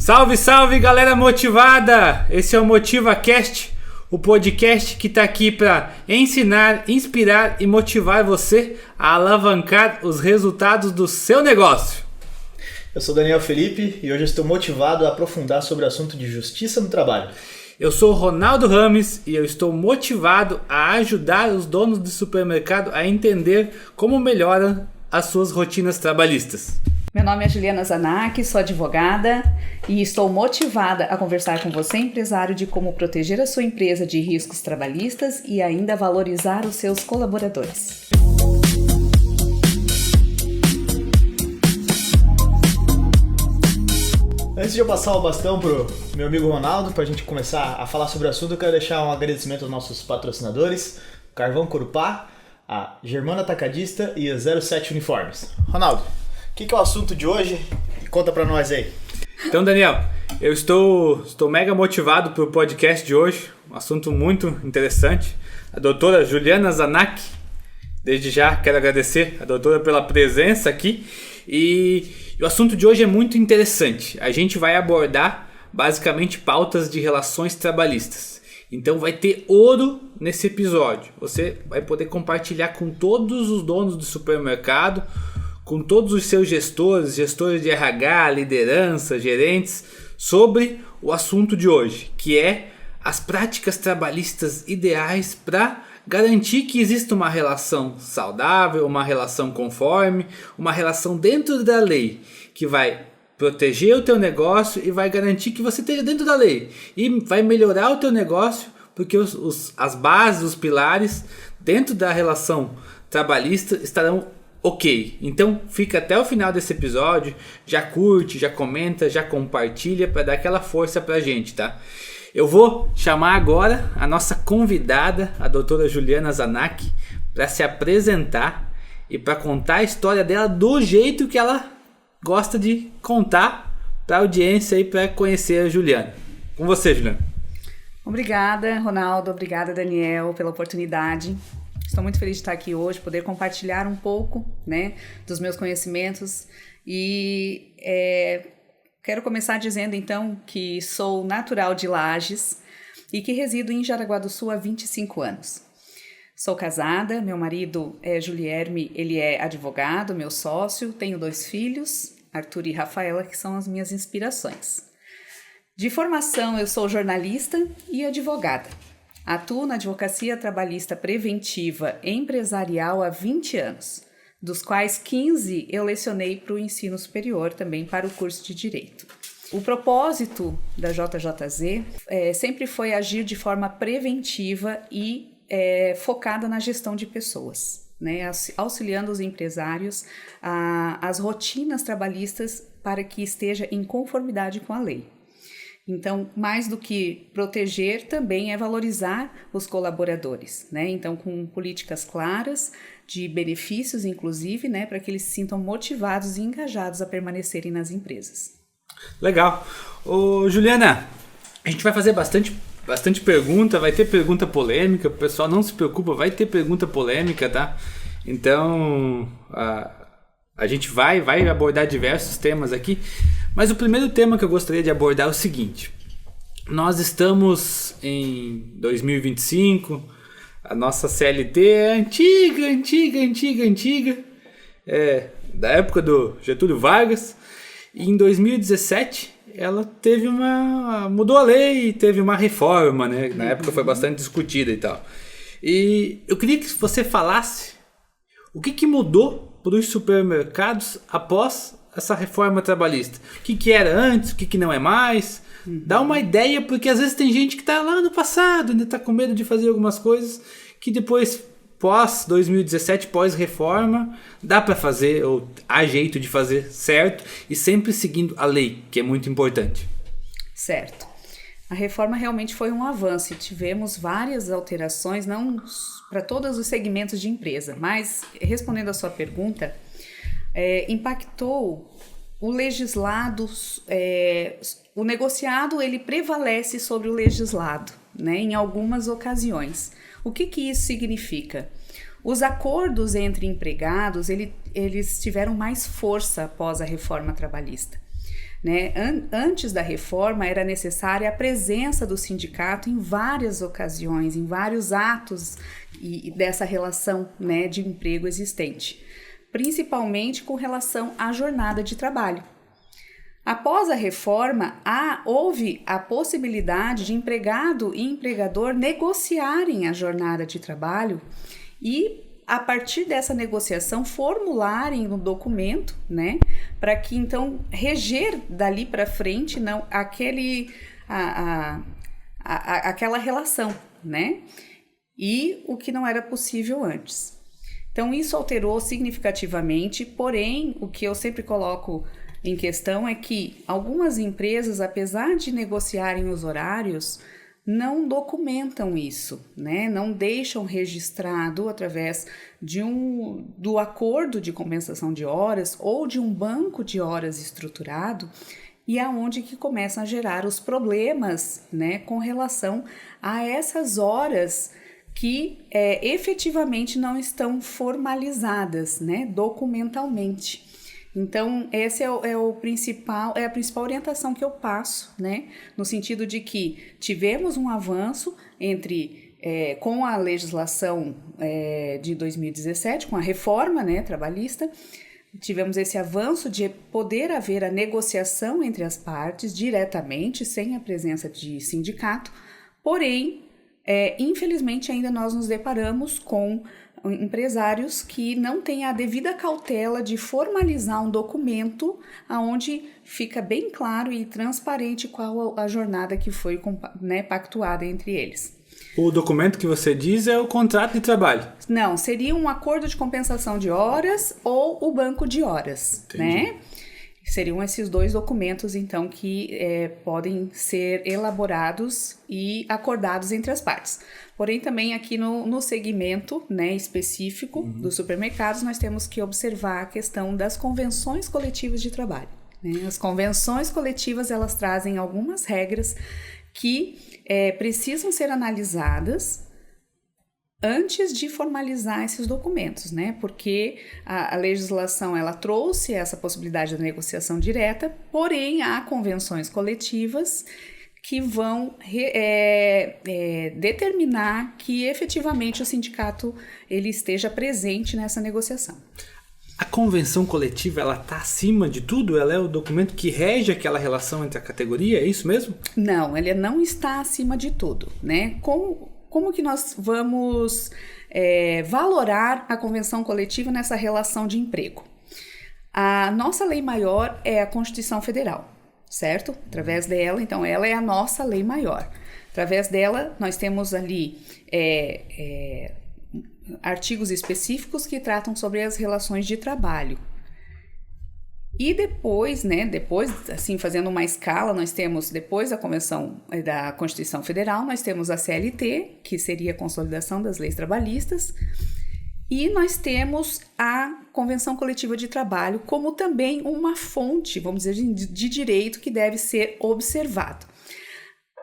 Salve, salve, galera motivada! Esse é o MotivaCast, o podcast que está aqui para ensinar, inspirar e motivar você a alavancar os resultados do seu negócio. Eu sou Daniel Felipe e hoje estou motivado a aprofundar sobre o assunto de justiça no trabalho. Eu sou Ronaldo Rames e eu estou motivado a ajudar os donos de supermercado a entender como melhoram as suas rotinas trabalhistas. Meu nome é Juliana Zanac, sou advogada e estou motivada a conversar com você, empresário, de como proteger a sua empresa de riscos trabalhistas e ainda valorizar os seus colaboradores. Antes de eu passar o bastão pro meu amigo Ronaldo, para a gente começar a falar sobre o assunto, eu quero deixar um agradecimento aos nossos patrocinadores, Carvão Corupá, a Germana Atacadista e a 07 Uniformes. Ronaldo, o que é o assunto de hoje? Conta pra nós aí. Então, Daniel, eu estou mega motivado pro podcast de hoje. Um assunto muito interessante. A doutora Juliana Zanac, desde já quero agradecer a doutora pela presença aqui. E o assunto de hoje é muito interessante. A gente vai abordar basicamente pautas de relações trabalhistas. Então vai ter ouro nesse episódio. Você vai poder compartilhar com todos os donos do supermercado, com todos os seus gestores de RH, liderança, gerentes, sobre o assunto de hoje, que é as práticas trabalhistas ideais para garantir que exista uma relação saudável, uma relação conforme, uma relação dentro da lei, que vai proteger o teu negócio e vai garantir que você esteja dentro da lei. E vai melhorar o teu negócio, porque as bases, os pilares dentro da relação trabalhista estarão ok. Então fica até o final desse episódio, já curte, já comenta, já compartilha para dar aquela força pra gente, tá? Eu vou chamar agora a nossa convidada, a doutora Juliana Zanac, para se apresentar e para contar a história dela do jeito que ela gosta de contar para a audiência e para conhecer a Juliana. Com você, Juliana. Obrigada, Ronaldo. Obrigada, Daniel, pela oportunidade. Estou muito feliz de estar aqui hoje, poder compartilhar um pouco, dos meus conhecimentos e quero começar dizendo então que sou natural de Lages e que resido em Jaraguá do Sul há 25 anos. Sou casada, meu marido é Julierme, ele é advogado, meu sócio, tenho 2 filhos, Arthur e Rafaela, que são as minhas inspirações. De formação eu sou jornalista e advogada. Atuo na advocacia trabalhista preventiva empresarial há 20 anos, dos quais 15 eu lecionei para o ensino superior, também para o curso de Direito. O propósito da JJZ sempre foi agir de forma preventiva e focada na gestão de pessoas, auxiliando os empresários às rotinas trabalhistas para que esteja em conformidade com a lei. Então, mais do que proteger, também é valorizar os colaboradores, Então, com políticas claras, de benefícios, inclusive, para que eles se sintam motivados e engajados a permanecerem nas empresas. Legal. Ô, Juliana, a gente vai fazer bastante pergunta, vai ter pergunta polêmica, o pessoal não se preocupa, vai ter pergunta polêmica, tá? Então, a gente vai abordar diversos temas aqui. Mas o primeiro tema que eu gostaria de abordar é o seguinte: nós estamos em 2025, a nossa CLT é antiga, da época do Getúlio Vargas, e em 2017 ela mudou a lei e teve uma reforma, Na época foi bastante discutida e tal. E eu queria que você falasse o que mudou para os supermercados após essa reforma trabalhista. O que era antes, o que não é mais. Dá uma ideia, porque às vezes tem gente que está lá no passado, ainda está com medo de fazer algumas coisas que depois, pós-2017, pós-reforma, dá para fazer, ou há jeito de fazer certo, e sempre seguindo a lei, que é muito importante. Certo. A reforma realmente foi um avanço e tivemos várias alterações, não para todos os segmentos de empresa, mas respondendo a sua pergunta, impactou o legislado, o negociado ele prevalece sobre o legislado, em algumas ocasiões. O que isso significa? Os acordos entre empregados, eles tiveram mais força após a reforma trabalhista. né? Antes da reforma era necessária a presença do sindicato em várias ocasiões, em vários atos dessa relação, né, de emprego existente, principalmente com relação à jornada de trabalho. Após a reforma, houve a possibilidade de empregado e empregador negociarem a jornada de trabalho e, a partir dessa negociação, formularem um documento, né, para que então reger dali para frente aquela relação, né, e o que não era possível antes. Então, isso alterou significativamente, porém, o que eu sempre coloco em questão é que algumas empresas, apesar de negociarem os horários, não documentam isso, né? Não deixam registrado através do acordo de compensação de horas ou de um banco de horas estruturado, e aonde que começam a gerar os problemas, né, com relação a essas horas que efetivamente não estão formalizadas, né, documentalmente. Então, essa é a principal orientação que eu passo, né? No sentido de que tivemos um avanço com a legislação de 2017, com a reforma, né, trabalhista, tivemos esse avanço de poder haver a negociação entre as partes diretamente, sem a presença de sindicato, porém, infelizmente, ainda nós nos deparamos com empresários que não têm a devida cautela de formalizar um documento onde fica bem claro e transparente qual a jornada que foi, né, pactuada entre eles. O documento que você diz é o contrato de trabalho? Não, seria um acordo de compensação de horas ou o banco de horas. Entendi. Né? Seriam esses dois documentos, então, que podem ser elaborados e acordados entre as partes. Porém, também aqui no segmento, né, específico dos supermercados, nós temos que observar a questão das convenções coletivas de trabalho. Né? As convenções coletivas, elas trazem algumas regras que precisam ser analisadas antes de formalizar esses documentos, né? Porque a legislação, ela trouxe essa possibilidade da negociação direta, porém há convenções coletivas que vão determinar que efetivamente o sindicato ele esteja presente nessa negociação. A convenção coletiva, ela está acima de tudo? Ela é o documento que rege aquela relação entre a categoria? É isso mesmo? Não, ela não está acima de tudo, né? Como que nós vamos valorar a convenção coletiva nessa relação de emprego? A nossa lei maior é a Constituição Federal, certo? Através dela, então, ela é a nossa lei maior. Através dela, nós temos ali artigos específicos que tratam sobre as relações de trabalho. E depois, assim, fazendo uma escala, nós temos, depois da Convenção da Constituição Federal, nós temos a CLT, que seria a consolidação das leis trabalhistas, e nós temos a Convenção Coletiva de Trabalho como também uma fonte, vamos dizer, de direito que deve ser observado.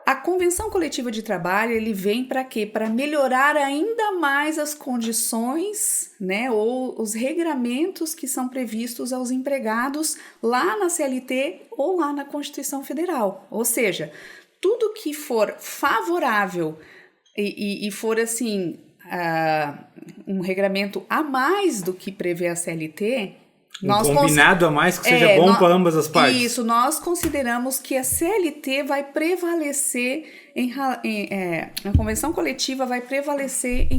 A Convenção Coletiva de Trabalho, ele vem para quê? Para melhorar ainda mais as condições, né, ou os regramentos que são previstos aos empregados lá na CLT ou lá na Constituição Federal. Ou seja, tudo que for favorável e for assim, um regramento a mais do que prevê a CLT... combinado a mais que seja bom para ambas as partes. Isso, nós consideramos que a CLT vai prevalecer, a convenção coletiva vai prevalecer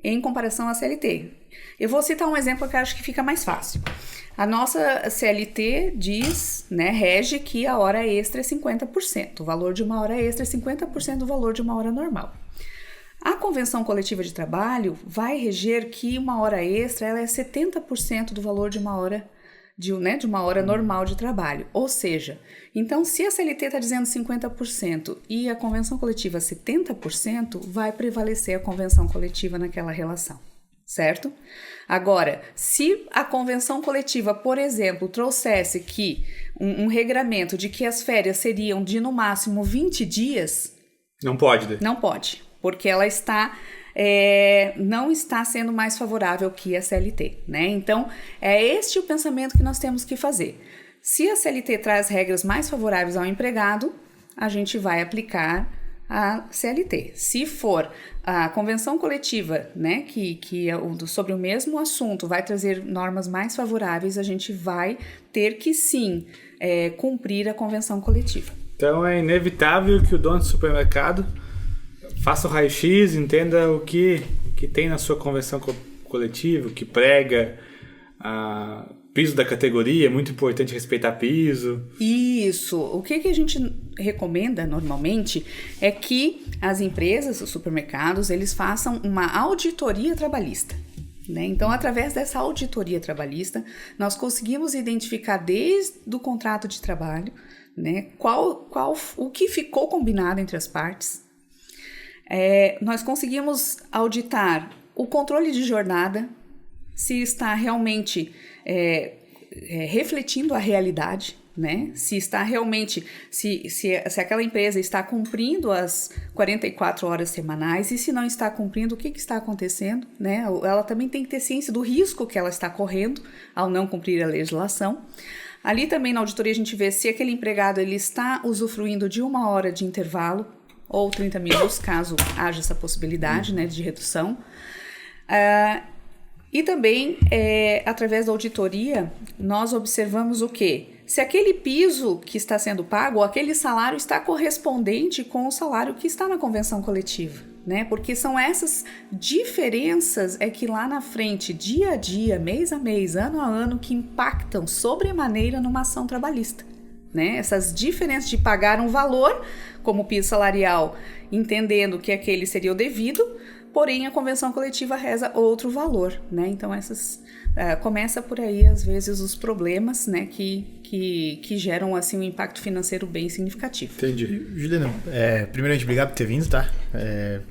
em comparação à CLT. Eu vou citar um exemplo que eu acho que fica mais fácil. A nossa CLT diz, né, rege que a hora extra é 50%, o valor de uma hora extra é 50% do valor de uma hora normal. A Convenção Coletiva de Trabalho vai reger que uma hora extra ela é 70% do valor de uma hora, de uma hora normal de trabalho. Ou seja, então se a CLT está dizendo 50% e a Convenção Coletiva 70%, vai prevalecer a Convenção Coletiva naquela relação, certo? Agora, se a Convenção Coletiva, por exemplo, trouxesse que um regramento de que as férias seriam de no máximo 20 dias... Não pode. Não pode. Porque ela não está sendo mais favorável que a CLT, né? Então, é este o pensamento que nós temos que fazer. Se a CLT traz regras mais favoráveis ao empregado, a gente vai aplicar a CLT. Se for a convenção coletiva, né, que é sobre o mesmo assunto, vai trazer normas mais favoráveis, a gente vai ter que sim cumprir a convenção coletiva. Então é inevitável que o dono do supermercado faça o raio-x, entenda o que tem na sua convenção coletiva, o que prega, piso da categoria, é muito importante respeitar piso. Isso. O que a gente recomenda normalmente é que as empresas, os supermercados, eles façam uma auditoria trabalhista. Né? Então, através dessa auditoria trabalhista, nós conseguimos identificar desde o contrato de trabalho, né, o que ficou combinado entre as partes. Nós conseguimos auditar o controle de jornada, se está realmente refletindo a realidade, né? Se está realmente, se aquela empresa está cumprindo as 44 horas semanais, e se não está cumprindo, o que está acontecendo, né? Ela também tem que ter ciência do risco que ela está correndo ao não cumprir a legislação. Ali também na auditoria a gente vê se aquele empregado ele está usufruindo de 1 hora de intervalo ou 30 minutos, caso haja essa possibilidade, né, de redução. E também, através da auditoria, nós observamos o quê? Se aquele piso que está sendo pago, ou aquele salário está correspondente com o salário que está na convenção coletiva, né? Porque são essas diferenças que lá na frente, dia a dia, mês a mês, ano a ano, que impactam sobremaneira numa ação trabalhista, né? Essas diferenças de pagar um valor, como piso salarial, entendendo que aquele seria o devido, porém a convenção coletiva reza outro valor, né? Então começa por aí às vezes os problemas, né, que geram assim um impacto financeiro bem significativo. Entendi. Juliana, primeiramente obrigado por ter vindo, tá?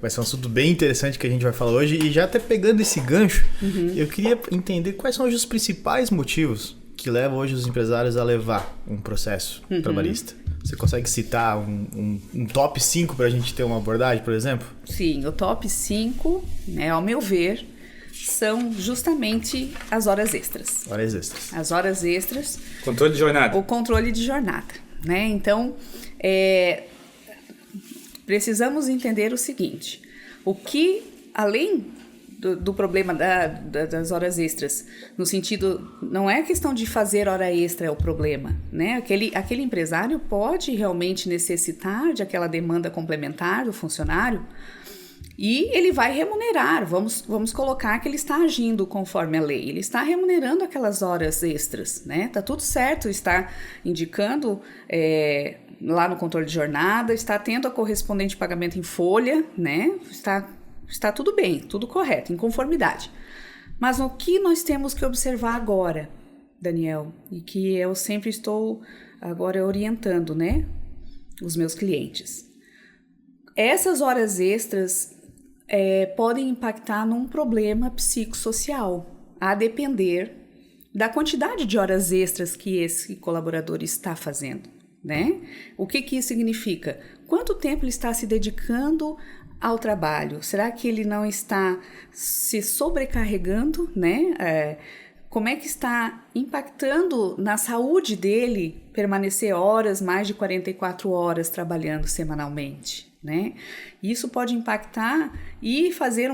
Vai ser um assunto bem interessante que a gente vai falar hoje, e já até pegando esse gancho, eu queria entender quais são os principais motivos que levam hoje os empresários a levar um processo trabalhista. Você consegue citar um top 5 para a gente ter uma abordagem, por exemplo? Sim, o top 5, né, ao meu ver, são justamente as horas extras. Horas extras. As horas extras. Controle de jornada. O controle de jornada, né? Então, precisamos entender o seguinte, o que, além do problema das horas extras, no sentido, não é questão de fazer hora extra é o problema, né? Aquele empresário pode realmente necessitar de aquela demanda complementar do funcionário e ele vai remunerar, vamos colocar que ele está agindo conforme a lei, ele está remunerando aquelas horas extras, né? Tá tudo certo, está indicando lá no controle de jornada, está tendo a correspondente pagamento em folha, né? Está tudo bem, tudo correto, em conformidade. Mas o que nós temos que observar agora, Daniel, e que eu sempre estou agora orientando, né, os meus clientes. Essas horas extras podem impactar num problema psicossocial, a depender da quantidade de horas extras que esse colaborador está fazendo, né? O que isso significa? Quanto tempo ele está se dedicando ao trabalho? Será que ele não está se sobrecarregando, né? Como é que está impactando na saúde dele permanecer mais de 44 horas trabalhando semanalmente, né? Isso pode impactar e fazer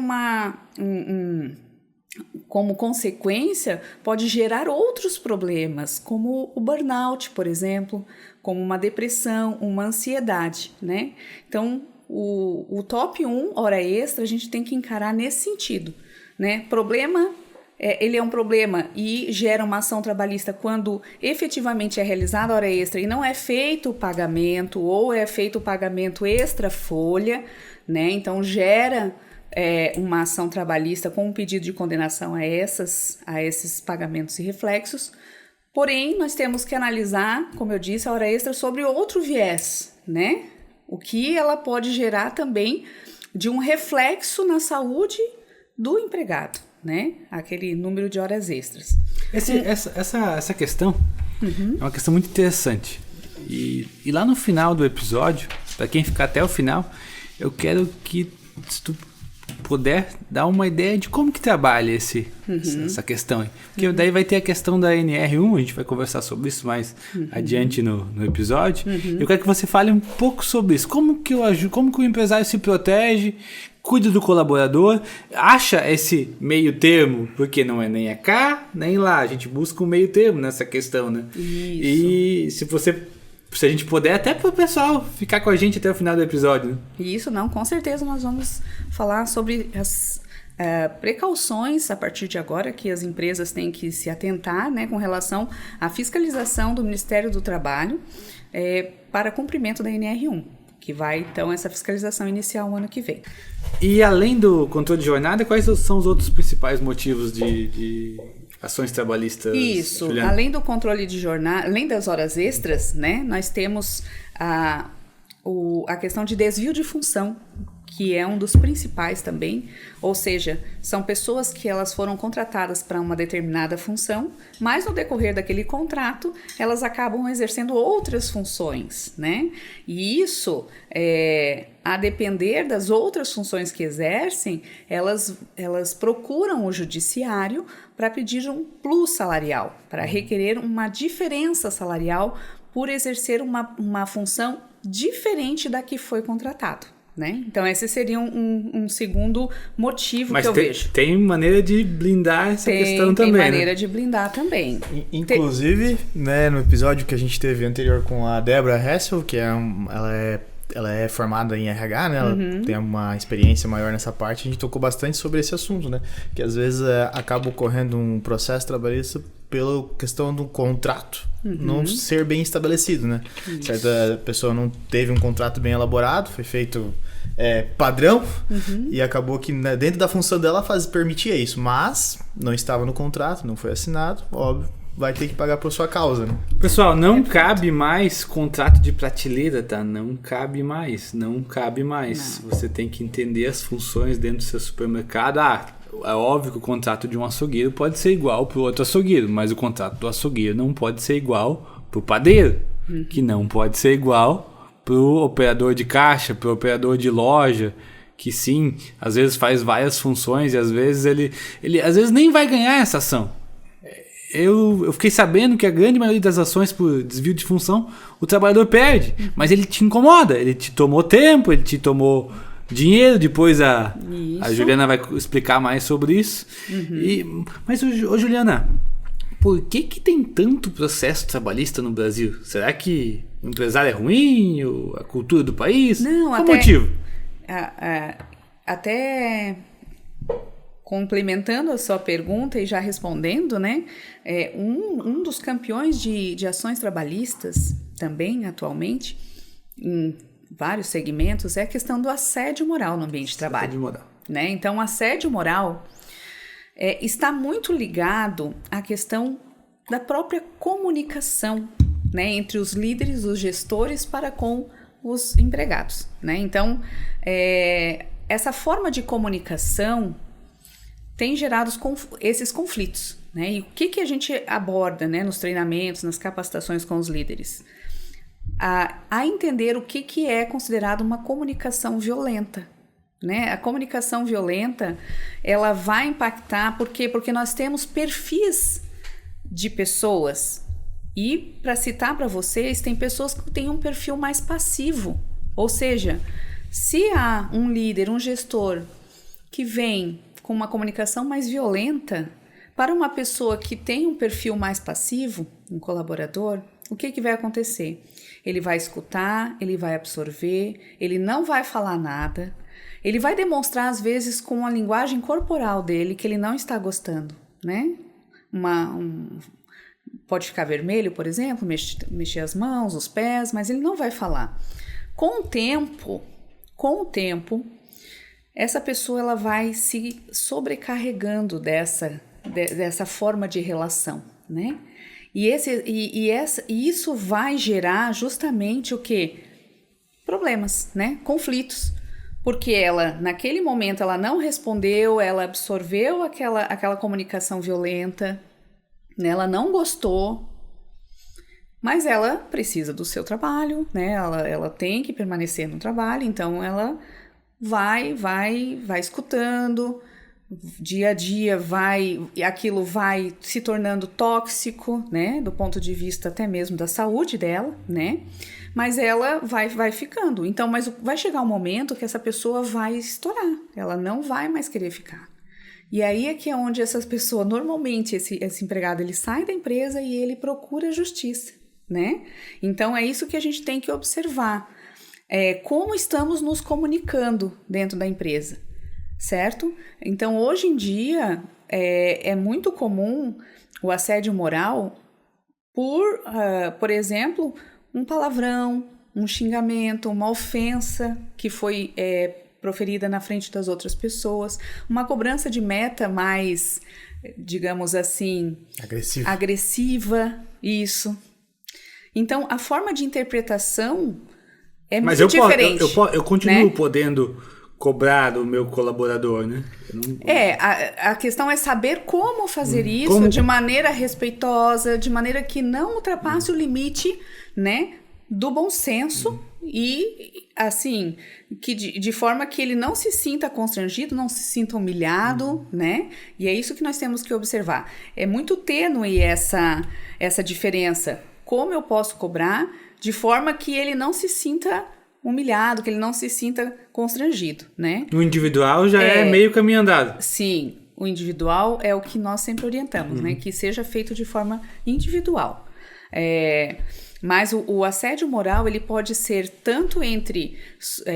como consequência, pode gerar outros problemas, como o burnout, por exemplo, como uma depressão, uma ansiedade, né? Então, o top 1, hora extra, a gente tem que encarar nesse sentido, né? Problema, ele é um problema e gera uma ação trabalhista quando efetivamente é realizada a hora extra e não é feito o pagamento ou é feito o pagamento extra folha, né? Então gera uma ação trabalhista com um pedido de condenação a esses pagamentos e reflexos. Porém, nós temos que analisar, como eu disse, a hora extra sobre outro viés, né? O que ela pode gerar também de um reflexo na saúde do empregado, né? Aquele número de horas extras. Essa questão é uma questão muito interessante. E lá no final do episódio, para quem ficar até o final, eu quero que se tu puder dar uma ideia de como que trabalha essa questão aí. Porque daí vai ter a questão da NR1, a gente vai conversar sobre isso mais adiante no episódio. Eu quero que você fale um pouco sobre isso. Como que o empresário se protege, cuida do colaborador, acha esse meio termo, porque não é nem cá, nem lá. A gente busca um meio termo nessa questão, né? Isso. E se a gente puder, até para o pessoal ficar com a gente até o final do episódio. Né? Isso, não, com certeza nós vamos falar sobre as precauções a partir de agora que as empresas têm que se atentar, né, com relação à fiscalização do Ministério do Trabalho para cumprimento da NR1, que vai, então, essa fiscalização iniciar o ano que vem. E além do controle de jornada, quais são os outros principais motivos de ações trabalhistas? Isso, Juliana? Além do controle de jornada, além das horas extras, né, nós temos a questão de desvio de função, que é um dos principais também, ou seja, são pessoas que elas foram contratadas para uma determinada função, mas no decorrer daquele contrato, elas acabam exercendo outras funções, né? E isso, a depender das outras funções que exercem, elas procuram o judiciário para pedir um plus salarial, para requerer uma diferença salarial por exercer uma função diferente da que foi contratado. Né? Então esse seria um segundo motivo que eu vejo. Tem maneira de blindar essa questão também, tem maneira de blindar também. Inclusive, né, no episódio que a gente teve anterior com a Débora Hessel, que ela é formada em RH, né? Ela tem uma experiência maior nessa parte. A gente tocou bastante sobre esse assunto, né? Que às vezes acaba ocorrendo um processo trabalhista pela questão do contrato não ser bem estabelecido, né? Certa pessoa não teve um contrato bem elaborado, foi feito padrão e acabou que, né, dentro da função dela permitia isso, mas não estava no contrato, não foi assinado, óbvio, vai ter que pagar por sua causa, né? Pessoal, não cabe mais contrato de prateleira, tá? Não cabe mais. Não. Você tem que entender as funções dentro do seu supermercado. É óbvio que o contrato de um açougueiro pode ser igual para o outro açougueiro, mas o contrato do açougueiro não pode ser igual para o padeiro, que não pode ser igual para o operador de caixa, para o operador de loja, que sim, às vezes faz várias funções e às vezes ele às vezes nem vai ganhar essa ação. Eu fiquei sabendo que a grande maioria das ações por desvio de função, o trabalhador perde, mas ele te incomoda, ele te tomou tempo, ele te tomou dinheiro, depois a Juliana vai explicar mais sobre isso. Mas, Juliana, por que tem tanto processo trabalhista no Brasil? Será que o empresário é ruim? Ou a cultura do país? Não, qual o motivo? Até complementando a sua pergunta e já respondendo, né? Um dos campeões de ações trabalhistas também atualmente, em vários segmentos, é a questão do assédio moral no ambiente de trabalho. Assédio moral. Né? Então, o assédio moral está muito ligado à questão da própria comunicação, né, entre os líderes, os gestores para com os empregados. Né? Então, essa forma de comunicação tem gerado esses conflitos. Né? E o que a gente aborda, né, nos treinamentos, nas capacitações com os líderes? A entender o que é considerado uma comunicação violenta. Né? A comunicação violenta, ela vai impactar, por quê? Porque nós temos perfis de pessoas. E, para citar para vocês, tem pessoas que têm um perfil mais passivo. Ou seja, se há um líder, um gestor, que vem com uma comunicação mais violenta, para uma pessoa que tem um perfil mais passivo, um colaborador, o que vai acontecer? Ele vai escutar, ele vai absorver, ele não vai falar nada, ele vai demonstrar, às vezes, com a linguagem corporal dele, que ele não está gostando, né? Pode ficar vermelho, por exemplo, mexer as mãos, os pés, mas ele não vai falar. Com o tempo, essa pessoa ela vai se sobrecarregando dessa forma de relação, né? E isso vai gerar justamente o quê? Problemas, né? Conflitos. Porque ela, naquele momento, ela não respondeu, ela absorveu aquela comunicação violenta, né? Ela não gostou, mas ela precisa do seu trabalho, né? Ela tem que permanecer no trabalho, então ela vai escutando, dia a dia aquilo vai se tornando tóxico, né, do ponto de vista até mesmo da saúde dela, né, mas ela vai ficando. Então, mas vai chegar um momento que essa pessoa vai estourar, ela não vai mais querer ficar. E aí é que é onde essas pessoas, normalmente esse empregado, ele sai da empresa e ele procura justiça, né? Então, é isso que a gente tem que observar. Como estamos nos comunicando dentro da empresa, certo? Então, hoje em dia, é muito comum o assédio moral por exemplo, um palavrão, um xingamento, uma ofensa que foi proferida na frente das outras pessoas, uma cobrança de meta mais, digamos assim, agressiva, isso. Então, a forma de interpretação é muito diferente. Eu continuo, né, podendo cobrar do meu colaborador, né? A questão é saber como fazer isso de maneira respeitosa, de maneira que não ultrapasse o limite, né, do bom senso e, assim, que de forma que ele não se sinta constrangido, não se sinta humilhado, né? E é isso que nós temos que observar. É muito tênue essa diferença. Como eu posso cobrar de forma que ele não se sinta humilhado, que ele não se sinta constrangido, né? No individual já é meio caminho andado. Sim, o individual é o que nós sempre orientamos, né? Que seja feito de forma individual. Mas o assédio moral, ele pode ser tanto entre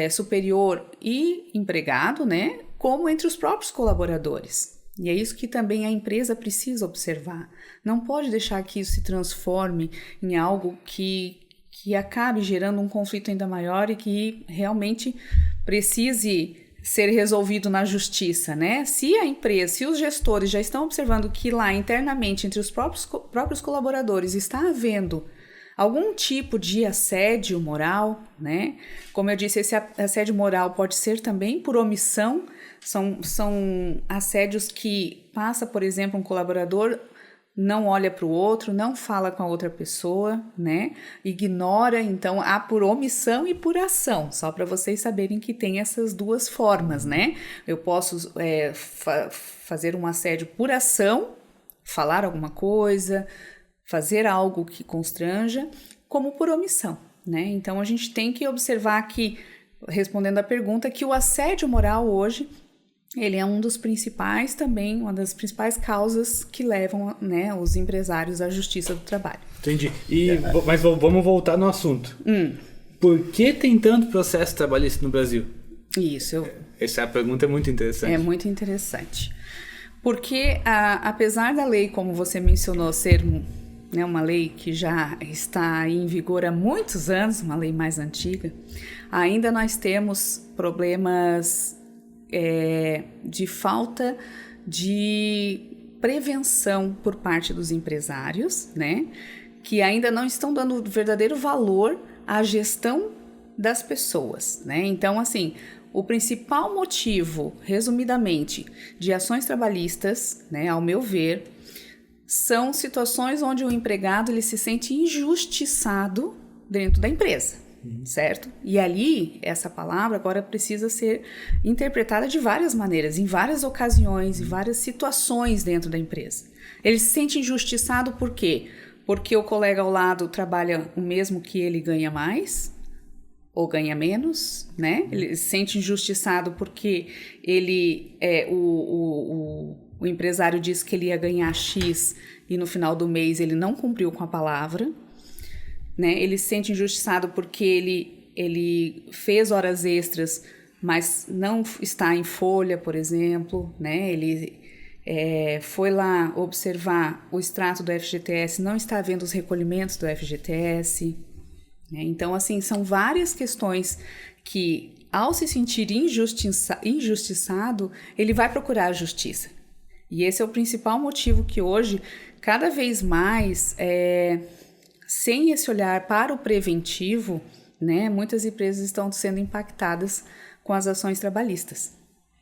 superior e empregado, né? Como entre os próprios colaboradores. E é isso que também a empresa precisa observar. Não pode deixar que isso se transforme em algo que acabe gerando um conflito ainda maior e que realmente precise ser resolvido na justiça, né? Se a empresa, se os gestores já estão observando que lá internamente, entre os próprios colaboradores, está havendo algum tipo de assédio moral, né? Como eu disse, esse assédio moral pode ser também por omissão, são assédios que passa, por exemplo, um colaborador não olha para o outro, não fala com a outra pessoa, né? Ignora, então há por omissão e por ação, só para vocês saberem que tem essas duas formas, né? Eu posso fazer um assédio por ação, falar alguma coisa, fazer algo que constranja, como por omissão, né? Então a gente tem que observar que, respondendo à pergunta, que o assédio moral hoje ele é um dos principais também, uma das principais causas que levam, né, os empresários à justiça do trabalho. Entendi. Mas vamos voltar no assunto. Por que tem tanto processo trabalhista no Brasil? Isso. Essa pergunta é muito interessante. É muito interessante. Porque, apesar da lei, como você mencionou, ser, né, uma lei que já está em vigor há muitos anos, uma lei mais antiga, ainda nós temos problemas de falta de prevenção por parte dos empresários, né, que ainda não estão dando verdadeiro valor à gestão das pessoas, né? Então, assim, o principal motivo, resumidamente, de ações trabalhistas, né, ao meu ver, são situações onde o empregado ele se sente injustiçado dentro da empresa. Certo? E ali, essa palavra agora precisa ser interpretada de várias maneiras, em várias ocasiões, em várias situações dentro da empresa. Ele se sente injustiçado por quê? Porque o colega ao lado trabalha o mesmo que ele ganha mais ou ganha menos, né? Ele se sente injustiçado porque ele o empresário disse que ele ia ganhar X e no final do mês ele não cumpriu com a palavra. Né? Ele se sente injustiçado porque ele fez horas extras, mas não está em folha, por exemplo, né? Ele foi lá observar o extrato do FGTS, não está vendo os recolhimentos do FGTS. Né? Então, assim, são várias questões que, ao se sentir injustiçado, ele vai procurar a justiça. E esse é o principal motivo que hoje, cada vez mais, sem esse olhar para o preventivo, né, muitas empresas estão sendo impactadas com as ações trabalhistas,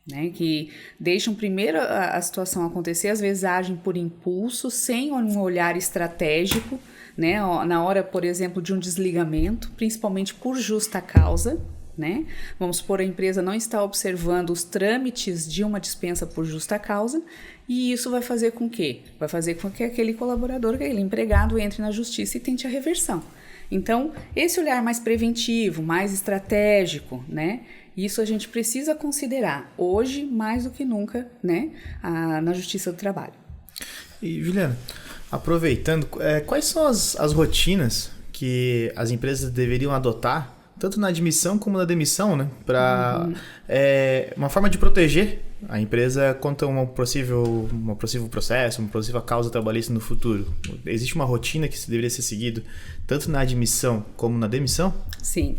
né, que deixam primeiro a situação acontecer, às vezes agem por impulso, sem um olhar estratégico, né, na hora, por exemplo, de um desligamento, principalmente por justa causa, né? Vamos supor, a empresa não está observando os trâmites de uma dispensa por justa causa, e isso vai fazer com que? Vai fazer com que aquele colaborador, aquele empregado, entre na justiça e tente a reversão. Então, esse olhar mais preventivo, mais estratégico, né? Isso a gente precisa considerar hoje, mais do que nunca, né? Na Justiça do Trabalho. E, Juliana, aproveitando, quais são as rotinas que as empresas deveriam adotar, tanto na admissão como na demissão, né? Para uma forma de proteger a empresa contra um possível processo, uma possível causa trabalhista no futuro. Existe uma rotina que deveria ser seguida tanto na admissão como na demissão? Sim.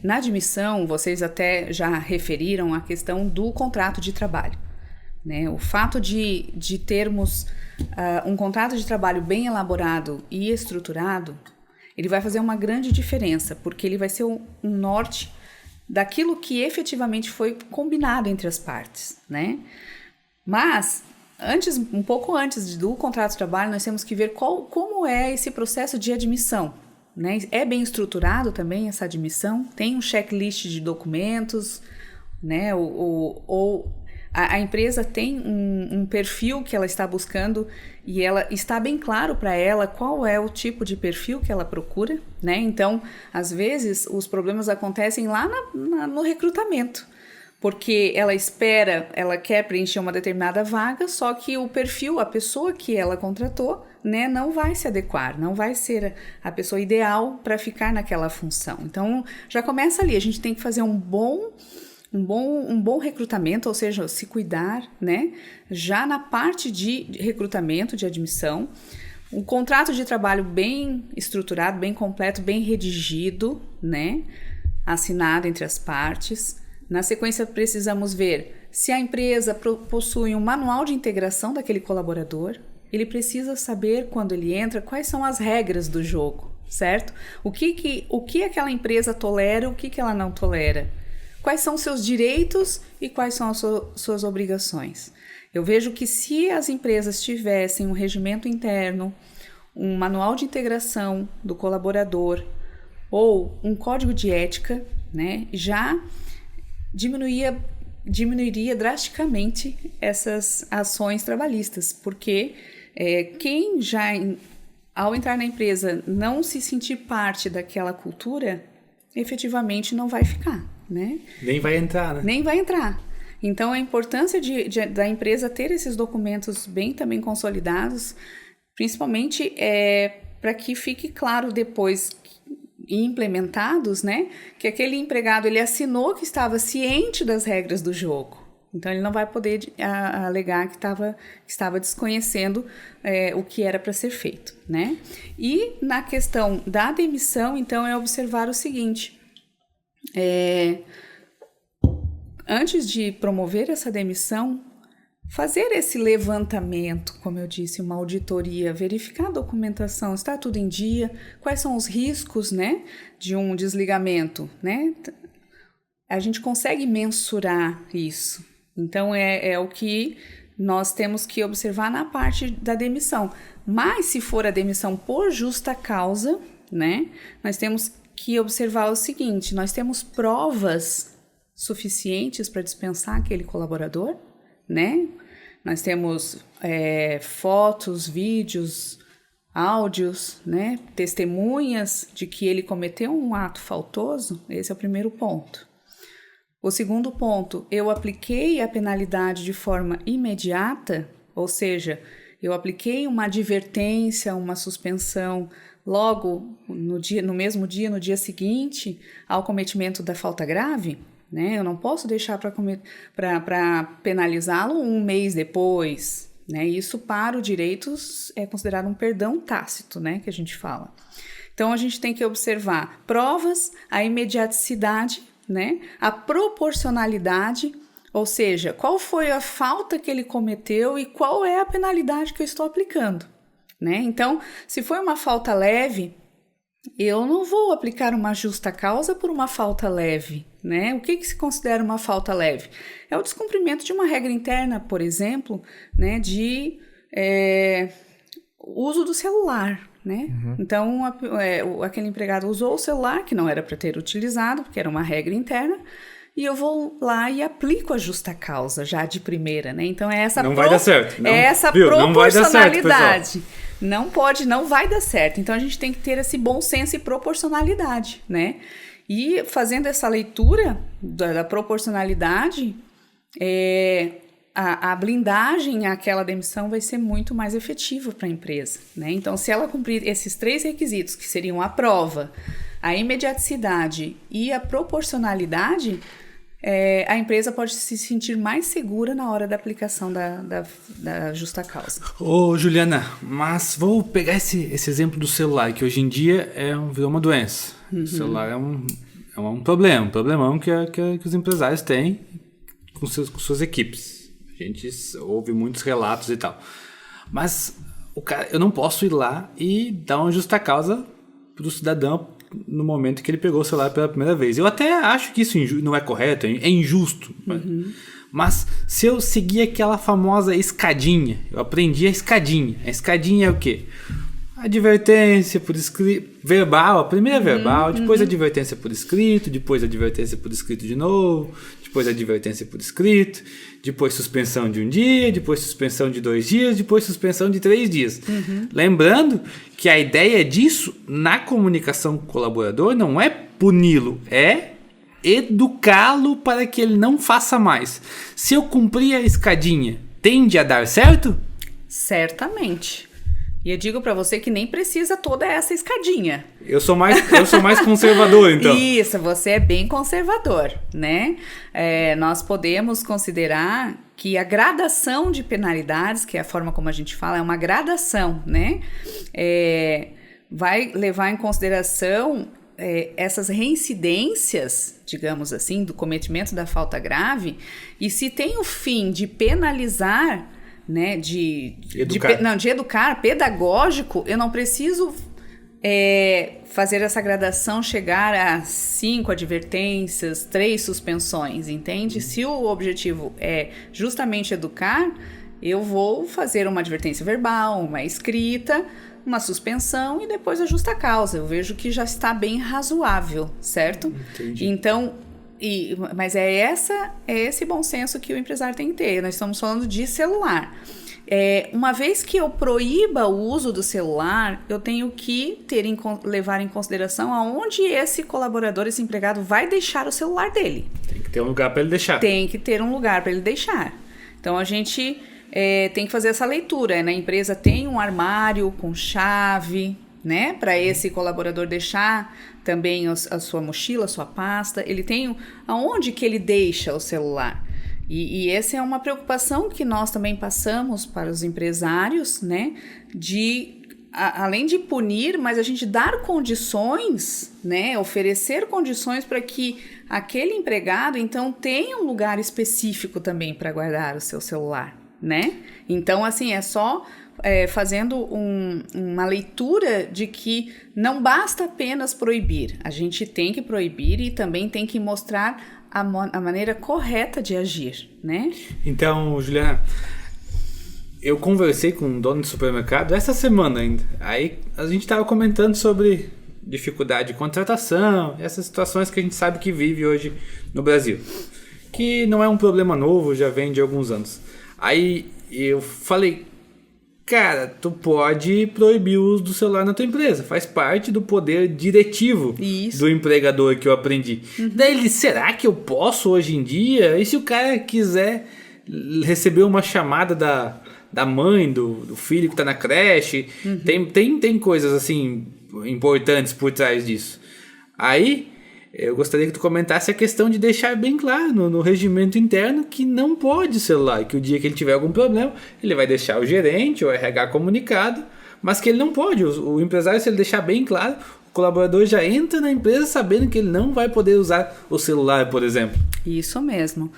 Na admissão, vocês até já referiram a questão do contrato de trabalho, né? O fato de termos um contrato de trabalho bem elaborado e estruturado, ele vai fazer uma grande diferença, porque ele vai ser um norte daquilo que efetivamente foi combinado entre as partes, né? Mas, um pouco antes do contrato de trabalho, nós temos que ver como é esse processo de admissão, né? É bem estruturado também essa admissão? Tem um checklist de documentos, né? A empresa tem um perfil que ela está buscando e ela está bem claro para ela qual é o tipo de perfil que ela procura, né? Então, às vezes, os problemas acontecem lá no recrutamento, porque ela quer preencher uma determinada vaga, só que o perfil, a pessoa que ela contratou, né, não vai se adequar, não vai ser a pessoa ideal para ficar naquela função. Então, já começa ali, a gente tem que fazer um bom recrutamento, ou seja, se cuidar, né? Já na parte de recrutamento, de admissão, um contrato de trabalho bem estruturado, bem completo, bem redigido, né? Assinado entre as partes. Na sequência, precisamos ver se a empresa possui um manual de integração daquele colaborador. Ele precisa saber, quando ele entra, quais são as regras do jogo, certo? O que aquela empresa tolera, o que ela não tolera. Quais são os seus direitos e quais são as suas obrigações. Eu vejo que se as empresas tivessem um regimento interno, um manual de integração do colaborador ou um código de ética, né, já diminuiria drasticamente essas ações trabalhistas, porque quem já, ao entrar na empresa, não se sentir parte daquela cultura, efetivamente não vai ficar, né? Nem vai entrar, né? Nem vai entrar. Então, a importância da empresa ter esses documentos bem também consolidados, principalmente para que fique claro depois e implementados, né, que aquele empregado ele assinou que estava ciente das regras do jogo. Então, ele não vai poder alegar que estava desconhecendo o que era para ser feito, né? E na questão da demissão, então, é observar o seguinte: antes de promover essa demissão, fazer esse levantamento, como eu disse, uma auditoria, verificar a documentação, está tudo em dia, quais são os riscos, né, de um desligamento, né? A gente consegue mensurar isso. Então, é o que nós temos que observar na parte da demissão. Mas, se for a demissão por justa causa, né, nós temos que observar o seguinte: nós temos provas suficientes para dispensar aquele colaborador, né? Nós temos fotos, vídeos, áudios, né? Testemunhas de que ele cometeu um ato faltoso. Esse é o primeiro ponto. O segundo ponto, eu apliquei a penalidade de forma imediata, ou seja, eu apliquei uma advertência, uma suspensão logo no mesmo dia, no dia seguinte ao cometimento da falta grave, né? Eu não posso deixar para penalizá-lo um mês depois, né? Isso para o direito é considerado um perdão tácito, né? Que a gente fala. Então, a gente tem que observar provas, a imediaticidade, né? A proporcionalidade, ou seja, qual foi a falta que ele cometeu e qual é a penalidade que eu estou aplicando, né? Então, se foi uma falta leve, eu não vou aplicar uma justa causa por uma falta leve, né? O que se considera uma falta leve? É o descumprimento de uma regra interna, por exemplo, né, de uso do celular, né? Então, aquele empregado usou o celular, que não era para ter utilizado, porque era uma regra interna, e eu vou lá e aplico a justa causa, já de primeira, né? Então, é essa, não vai dar certo. Não, é essa proporcionalidade. Não pode, não vai dar certo. Então, a gente tem que ter esse bom senso e proporcionalidade, né? E fazendo essa leitura da proporcionalidade, a blindagem àquela demissão vai ser muito mais efetiva para a empresa, né? Então, se ela cumprir esses 3 requisitos, que seriam a prova, a imediaticidade e a proporcionalidade, a empresa pode se sentir mais segura na hora da aplicação da justa causa. Ô, Juliana, mas vou pegar esse exemplo do celular, que hoje em dia virou uma doença. O celular é um problemão que os empresários têm com suas equipes. A gente ouve muitos relatos e tal. Mas eu não posso ir lá e dar uma justa causa para o cidadão no momento que ele pegou o celular pela primeira vez. Eu até acho que isso não é correto, é injusto. Mas se eu seguir aquela famosa escadinha, eu aprendi a escadinha. A escadinha é o quê? Advertência por escrito, verbal, a primeira é verbal, depois advertência por escrito, depois advertência por escrito de novo, depois advertência por escrito, depois suspensão de 1 dia, depois suspensão de 2 dias, depois suspensão de 3 dias. Lembrando que a ideia disso na comunicação com o colaborador não é puni-lo, é educá-lo para que ele não faça mais. Se eu cumprir a escadinha, tende a dar certo? Certamente. E eu digo para você que nem precisa toda essa escadinha. Eu sou mais conservador, então. Isso, você é bem conservador, né? Nós podemos considerar que a gradação de penalidades, que é a forma como a gente fala, é uma gradação, né? Vai levar em consideração essas reincidências, digamos assim, do cometimento da falta grave, e se tem o fim de penalizar, né, de educar, pedagógico, eu não preciso fazer essa gradação chegar a 5 advertências, 3 suspensões, entende? Se o objetivo é justamente educar, eu vou fazer uma advertência verbal, uma escrita, uma suspensão e depois a justa causa. Eu vejo que já está bem razoável, certo? Entendi. Então, mas é esse bom senso que o empresário tem que ter. Nós estamos falando de celular. Uma vez que eu proíba o uso do celular, eu tenho que levar em consideração aonde esse colaborador, esse empregado, vai deixar o celular dele. Tem que ter um lugar para ele deixar. Tem que ter um lugar para ele deixar. Então, a gente tem que fazer essa leitura. Na empresa tem um armário com chave, né, para esse colaborador deixar também a sua mochila, a sua pasta. Ele tem aonde que ele deixa o celular. E essa é uma preocupação que nós também passamos para os empresários, né, além de punir, mas a gente dar condições, né, oferecer condições para que aquele empregado, então, tenha um lugar específico também para guardar o seu celular, né? Então, assim, é só fazendo uma leitura de que não basta apenas proibir. A gente tem que proibir e também tem que mostrar a maneira correta de agir, né? Então, Juliana, eu conversei com um dono de supermercado essa semana ainda. Aí a gente estava comentando sobre dificuldade de contratação, essas situações que a gente sabe que vive hoje no Brasil. Que não é um problema novo, já vem de alguns anos. Aí eu falei, cara, tu pode proibir o uso do celular na tua empresa. Faz parte do poder diretivo do empregador que eu aprendi. Daí ele disse, será que eu posso hoje em dia? E se o cara quiser receber uma chamada da mãe, do filho que está na creche? Tem coisas assim importantes por trás disso. Aí eu gostaria que tu comentasse a questão de deixar bem claro no regimento interno que não pode celular, que o dia que ele tiver algum problema, ele vai deixar o gerente ou o RH comunicado, mas que ele não pode. O empresário, se ele deixar bem claro, o colaborador já entra na empresa sabendo que ele não vai poder usar o celular, por exemplo. Isso mesmo.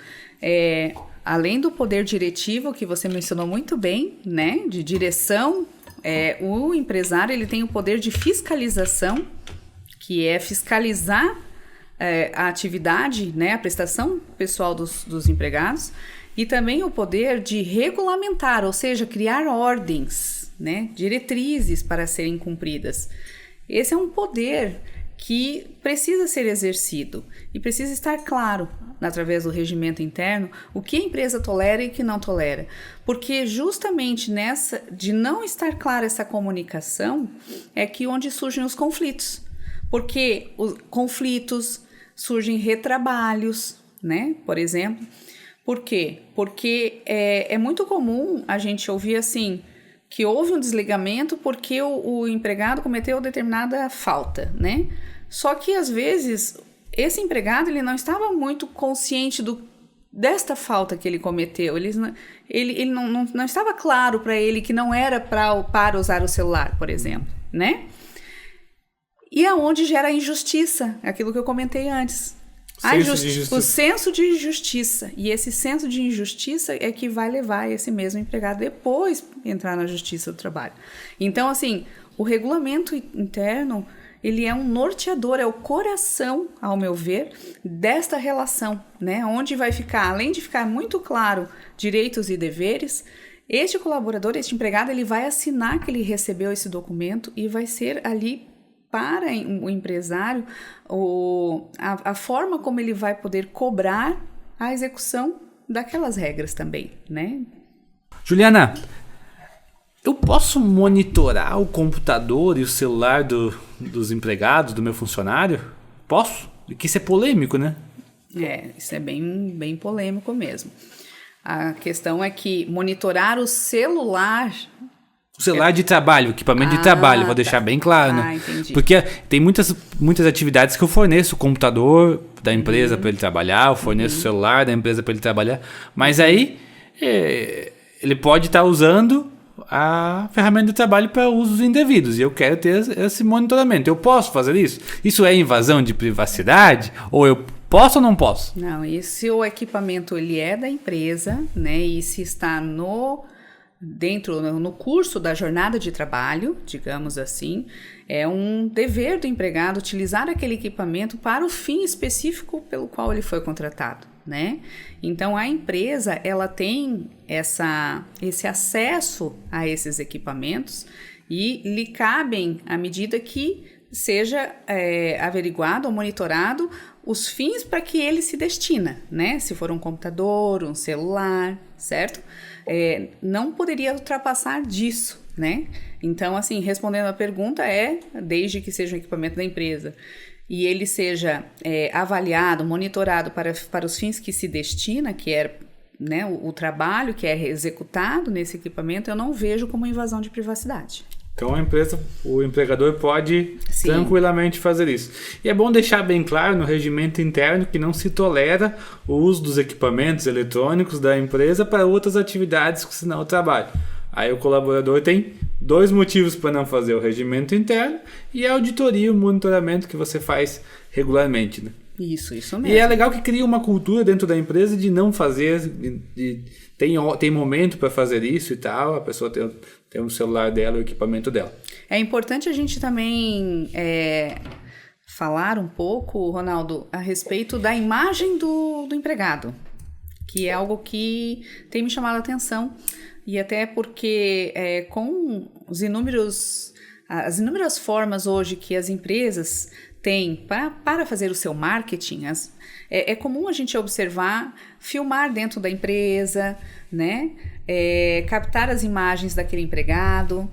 Além do poder diretivo, que você mencionou muito bem, né, de direção, o empresário ele tem o poder de fiscalização, que é fiscalizar a atividade, né, a prestação pessoal dos empregados, e também o poder de regulamentar, ou seja, criar ordens, né, diretrizes para serem cumpridas. Esse é um poder que precisa ser exercido e precisa estar claro, através do regimento interno, o que a empresa tolera e o que não tolera. Porque justamente nessa de não estar clara essa comunicação é que onde surgem os conflitos. Porque os conflitos, surgem retrabalhos, né? Por exemplo. Por quê? Porque é muito comum a gente ouvir assim, que houve um desligamento porque o empregado cometeu determinada falta, né? Só que às vezes esse empregado ele não estava muito consciente desta falta que ele cometeu. Ele não estava claro para ele que não era para usar o celular, por exemplo, né? E é onde gera a injustiça, aquilo que eu comentei antes. O senso de injustiça. E esse senso de injustiça é que vai levar esse mesmo empregado depois entrar na justiça do trabalho. Então, assim, o regulamento interno, ele é um norteador, é o coração, ao meu ver, desta relação, né? Onde vai ficar, além de ficar muito claro direitos e deveres, este colaborador, este empregado, ele vai assinar que ele recebeu esse documento e vai ser ali para o empresário a forma como ele vai poder cobrar a execução daquelas regras também, né? Juliana, eu posso monitorar o computador e o celular dos empregados, do meu funcionário? Posso? Que isso é polêmico, né? Isso é bem polêmico mesmo. A questão é que monitorar o celular... O celular de trabalho, equipamento de trabalho, vou deixar bem claro, né? Entendi. Porque tem muitas atividades que eu forneço o computador da empresa para ele trabalhar, eu forneço o celular da empresa para ele trabalhar, mas aí ele pode estar usando a ferramenta de trabalho para usos indevidos e eu quero ter esse monitoramento. Eu posso fazer isso? Isso é invasão de privacidade? Ou eu posso ou não posso? Não, e se o equipamento ele é da empresa, né, e se está no curso da jornada de trabalho, digamos assim, é um dever do empregado utilizar aquele equipamento para o fim específico pelo qual ele foi contratado, né? Então, a empresa, ela tem esse acesso a esses equipamentos e lhe cabem à medida que seja averiguado ou monitorado os fins para que ele se destina, né? Se for um computador, um celular, certo? Não poderia ultrapassar disso, né? Então, assim, respondendo a pergunta desde que seja um equipamento da empresa e ele seja avaliado, monitorado para os fins que se destina, que é, né, o trabalho que é executado nesse equipamento, eu não vejo como invasão de privacidade. Então o empregador pode tranquilamente fazer isso. E é bom deixar bem claro no regimento interno que não se tolera o uso dos equipamentos eletrônicos da empresa para outras atividades senão o trabalho. Aí o colaborador tem 2 motivos para não fazer: o regimento interno e a auditoria, o monitoramento que você faz regularmente, né? Isso mesmo. E é legal que cria uma cultura dentro da empresa de não fazer, tem momento para fazer isso e tal, a pessoa tem o celular dela, o equipamento dela. É importante a gente também falar um pouco, Ronaldo, a respeito da imagem do empregado, que é algo que tem me chamado a atenção, e até porque com as inúmeras formas hoje que as empresas têm para fazer o seu marketing, é comum a gente observar, filmar dentro da empresa, né? Captar as imagens daquele empregado.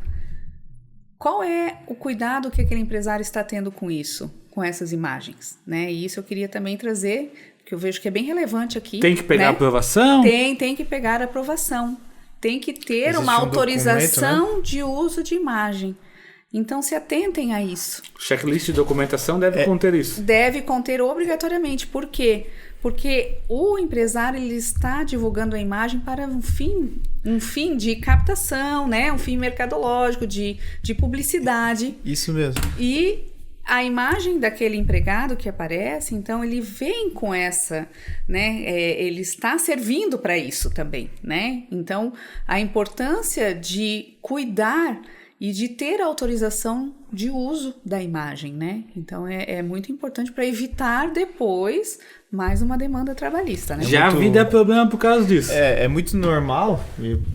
Qual é o cuidado que aquele empresário está tendo com isso, com essas imagens, né? E isso eu queria também trazer, que eu vejo que é bem relevante aqui. Tem que pegar, né, aprovação? Tem que pegar a aprovação. Tem que ter uma autorização, né, de uso de imagem. Então, se atentem a isso. O checklist de documentação deve conter isso. Deve conter obrigatoriamente. Por quê? Porque o empresário ele está divulgando a imagem para um fim de captação, né? Um fim mercadológico, de publicidade. Isso mesmo. E a imagem daquele empregado que aparece, então ele vem com essa, né? Ele está servindo para isso também, né? Então, a importância de cuidar e de ter autorização de uso da imagem, né? Então é muito importante para evitar depois mais uma demanda trabalhista, né? Já a vida é problema por causa disso. É muito normal.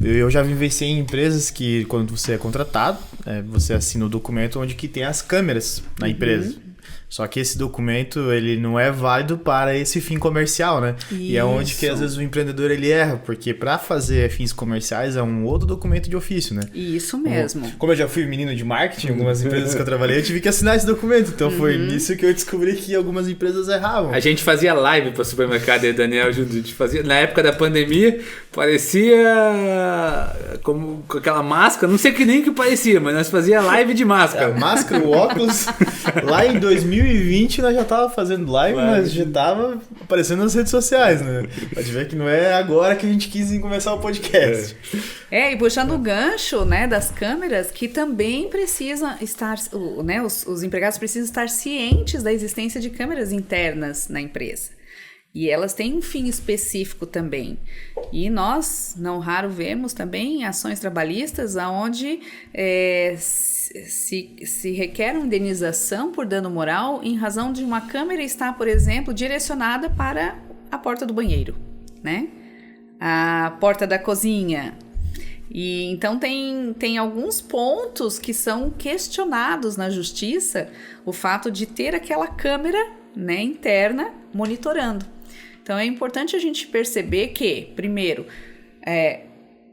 Eu já vivenciei em empresas que quando você é contratado, você assina o documento onde que tem as câmeras na empresa. Só que esse documento, ele não é válido para esse fim comercial, né? Isso. E é onde que às vezes o empreendedor ele erra, porque para fazer fins comerciais é um outro documento de ofício, né? Isso mesmo. Como eu já fui menino de marketing em algumas empresas que eu trabalhei, eu tive que assinar esse documento. Então foi nisso que eu descobri que algumas empresas erravam. A gente fazia live para supermercado e Daniel junto. A gente fazia, na época da pandemia, parecia como com aquela máscara, não sei que nem que parecia, mas nós fazia live de máscara. Máscara, o óculos. Lá em 2020 nós já tava fazendo live, mas já tava aparecendo nas redes sociais, né? Pode ver que não é agora que a gente quis começar o podcast. E puxando o gancho, né, das câmeras, que também precisam estar, né, os empregados precisam estar cientes da existência de câmeras internas na empresa. E elas têm um fim específico também. E nós, não raro, vemos também ações trabalhistas onde se requer uma indenização por dano moral em razão de uma câmera estar, por exemplo, direcionada para a porta do banheiro, né? A porta da cozinha. E então tem alguns pontos que são questionados na justiça, o fato de ter aquela câmera, né, interna monitorando. Então é importante a gente perceber que, primeiro,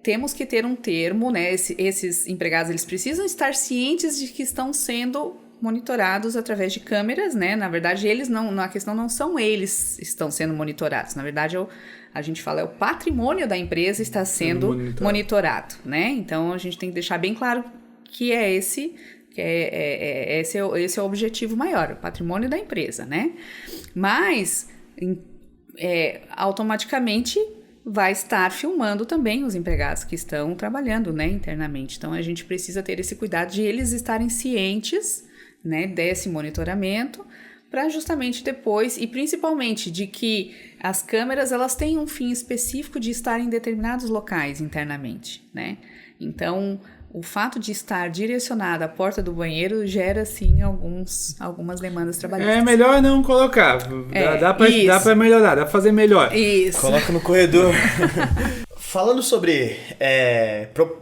temos que ter um termo, né? Esses empregados eles precisam estar cientes de que estão sendo monitorados através de câmeras, né? Na verdade, a questão não são eles que estão sendo monitorados. Na verdade, a gente fala o patrimônio da empresa está sendo monitorado, né? Então a gente tem que deixar bem claro que esse é o objetivo maior, o patrimônio da empresa, né? Mas automaticamente vai estar filmando também os empregados que estão trabalhando, né, internamente. Então a gente precisa ter esse cuidado de eles estarem cientes, né, desse monitoramento, para justamente depois, e principalmente de que as câmeras elas têm um fim específico de estar em determinados locais internamente, né? Então o fato de estar direcionada à porta do banheiro gera, sim, algumas demandas trabalhistas. É melhor não colocar. Dá pra melhorar, dá pra fazer melhor. Isso. Coloca no corredor. Falando sobre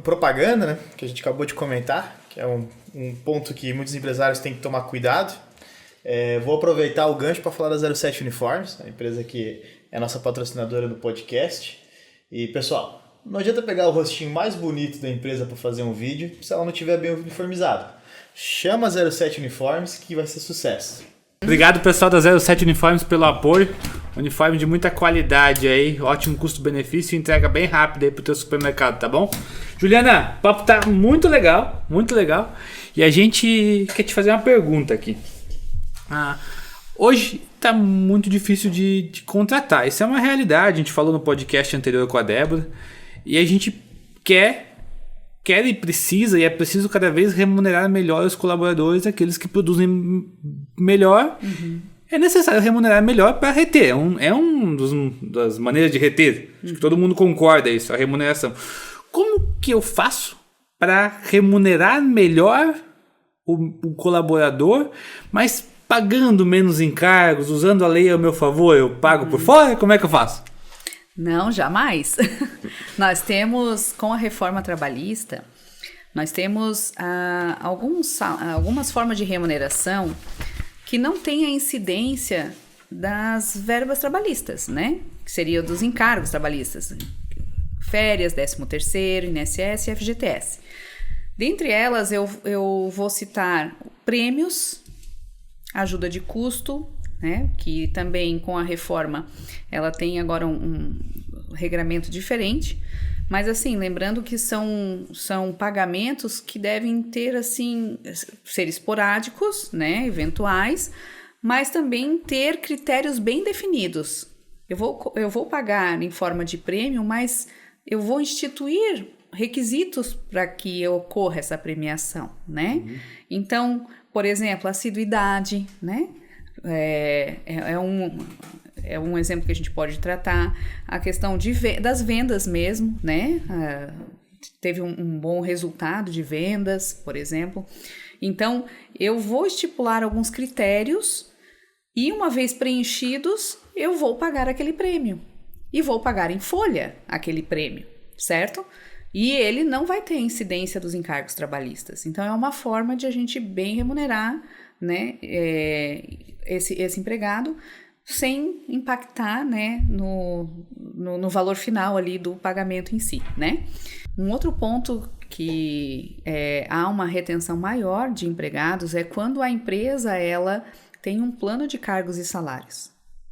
propaganda, né, que a gente acabou de comentar, que é um ponto que muitos empresários têm que tomar cuidado. Vou aproveitar o gancho para falar da 07 Uniformes, a empresa que é a nossa patrocinadora do podcast. E, pessoal, não adianta pegar o rostinho mais bonito da empresa para fazer um vídeo se ela não estiver bem uniformizada. Chama a 07 Uniformes que vai ser sucesso. Obrigado, pessoal da 07 Uniformes, pelo apoio. Uniforme de muita qualidade aí, ótimo custo-benefício e entrega bem rápido aí pro teu supermercado, tá bom? Juliana, o papo tá muito legal, muito legal. E a gente quer te fazer uma pergunta aqui. Hoje tá muito difícil de contratar. Isso é uma realidade, a gente falou no podcast anterior com a Débora. E a gente quer e precisa, e é preciso cada vez remunerar melhor os colaboradores, aqueles que produzem melhor. É necessário remunerar melhor para reter. É das maneiras de reter. Acho que todo mundo concorda isso, a remuneração. Como que eu faço para remunerar melhor o colaborador, mas pagando menos encargos, usando a lei ao meu favor? Eu pago por fora? Como é que eu faço? Não, jamais. Nós temos, com a reforma trabalhista, nós temos algumas formas de remuneração que não têm a incidência das verbas trabalhistas, né? Que seria dos encargos trabalhistas. Férias, 13º, INSS e FGTS. Dentre elas, eu vou citar prêmios, ajuda de custo, né, que também com a reforma ela tem agora um regramento diferente, mas assim, lembrando que são pagamentos que devem ter assim, ser esporádicos, né, eventuais, mas também ter critérios bem definidos. Eu vou pagar em forma de prêmio, mas eu vou instituir requisitos para que ocorra essa premiação, né? Então, por exemplo, assiduidade, né? É um exemplo que a gente pode tratar. A questão das vendas mesmo, né? teve um bom resultado de vendas, por exemplo. Então, eu vou estipular alguns critérios e, uma vez preenchidos, eu vou pagar aquele prêmio. E vou pagar em folha aquele prêmio, certo? E ele não vai ter incidência dos encargos trabalhistas. Então, é uma forma de a gente bem remunerar, né, esse empregado sem impactar, né, no valor final ali do pagamento em si, né? Um outro ponto que há uma retenção maior de empregados é quando a empresa ela tem um plano de cargos e salários,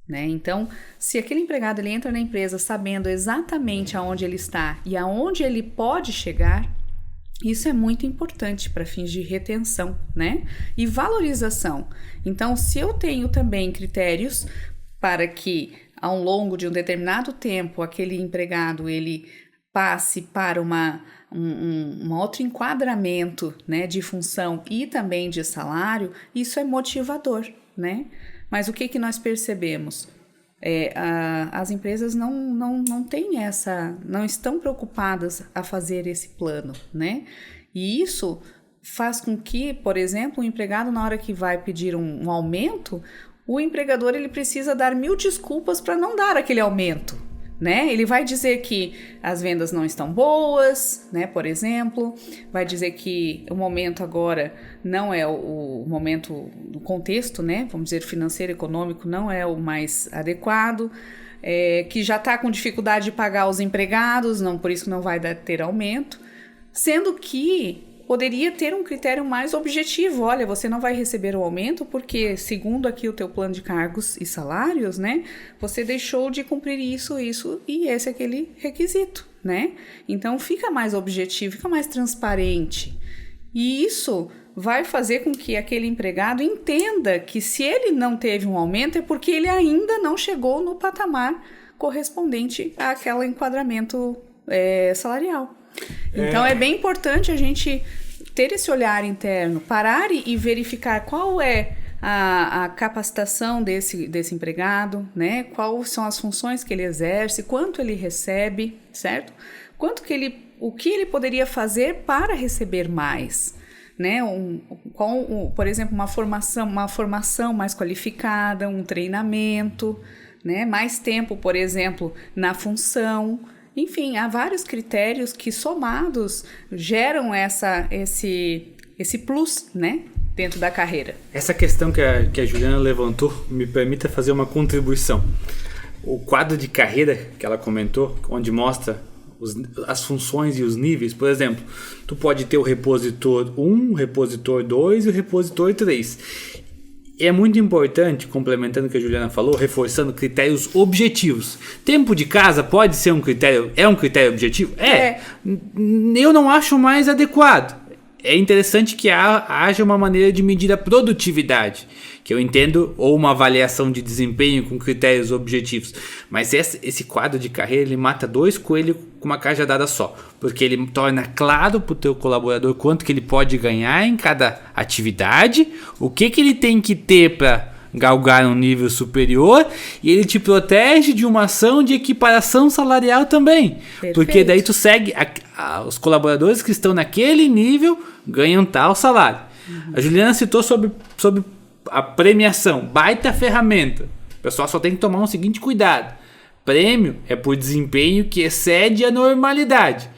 né? Então, se aquele empregado ele entra na empresa sabendo exatamente aonde ele está e aonde ele pode chegar, isso é muito importante para fins de retenção, né? E valorização. Então, se eu tenho também critérios para que ao longo de um determinado tempo aquele empregado ele passe para um outro enquadramento, né, de função e também de salário, isso é motivador, né? Mas o que nós percebemos? As empresas não têm não estão preocupadas a fazer esse plano, né? E isso faz com que, por exemplo, o empregado, na hora que vai pedir um aumento, o empregador ele precisa dar 1000 desculpas para não dar aquele aumento, né? Ele vai dizer que as vendas não estão boas, né? Por exemplo, vai dizer que o momento agora não é o momento do contexto, né? Vamos dizer, financeiro, econômico não é o mais adequado, que já está com dificuldade de pagar os empregados, não, por isso não vai ter aumento, sendo que poderia ter um critério mais objetivo. Olha, você não vai receber o aumento porque, segundo aqui o teu plano de cargos e salários, né, você deixou de cumprir isso e esse é aquele requisito, né? Então, fica mais objetivo, fica mais transparente. E isso vai fazer com que aquele empregado entenda que se ele não teve um aumento é porque ele ainda não chegou no patamar correspondente àquele enquadramento salarial. Então, é bem importante a gente ter esse olhar interno, parar e verificar qual é a capacitação desse empregado, né? Quais são as funções que ele exerce, quanto ele recebe, certo? O que ele poderia fazer para receber mais, né? Por exemplo, uma formação mais qualificada, um treinamento, né? Mais tempo, por exemplo, na função. Enfim, há vários critérios que somados geram esse plus, né, dentro da carreira. Essa questão que a Juliana levantou me permite fazer uma contribuição. O quadro de carreira que ela comentou, onde mostra as funções e os níveis, por exemplo, tu pode ter o repositor 1, o repositor 2 e o repositor 3. É muito importante, complementando o que a Juliana falou, reforçando critérios objetivos. Tempo de casa pode ser um critério objetivo? Eu não acho mais adequado. É interessante que haja uma maneira de medir a produtividade, que eu entendo, ou uma avaliação de desempenho com critérios objetivos. Mas esse quadro de carreira, ele mata 2 coelhos com uma cajadada só, porque ele torna claro para o teu colaborador quanto que ele pode ganhar em cada atividade, o que ele tem que ter para galgar um nível superior, e ele te protege de uma ação de equiparação salarial também. Perfeito. Porque daí tu segue os colaboradores que estão naquele nível ganham tal salário. A Juliana citou sobre a premiação, baita ferramenta. O pessoal só tem que tomar um seguinte cuidado: prêmio é por desempenho que excede a normalidade.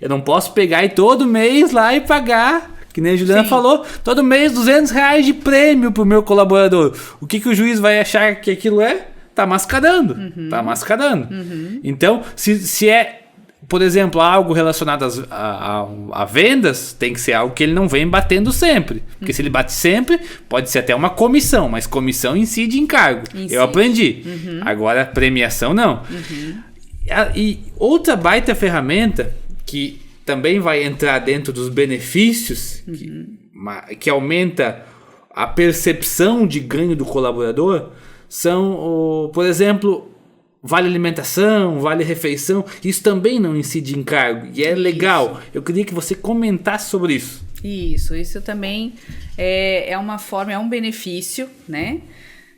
Eu não posso pegar e todo mês lá e pagar, que nem a Juliana falou, todo mês R$200 de prêmio pro meu colaborador. O que o juiz vai achar que aquilo é? Tá mascarando. Tá mascarando. Então, se é, por exemplo, algo relacionado a vendas, tem que ser algo que ele não vem batendo sempre. Porque se ele bate sempre, pode ser até uma comissão, mas comissão incide em encargo. Eu aprendi. Agora, premiação não. E outra baita ferramenta que também vai entrar dentro dos benefícios, que aumenta a percepção de ganho do colaborador, são, por exemplo, vale alimentação, vale refeição. Isso também não incide em encargo e é legal. Eu queria que você comentasse sobre isso. Isso também é uma forma, é um benefício, né?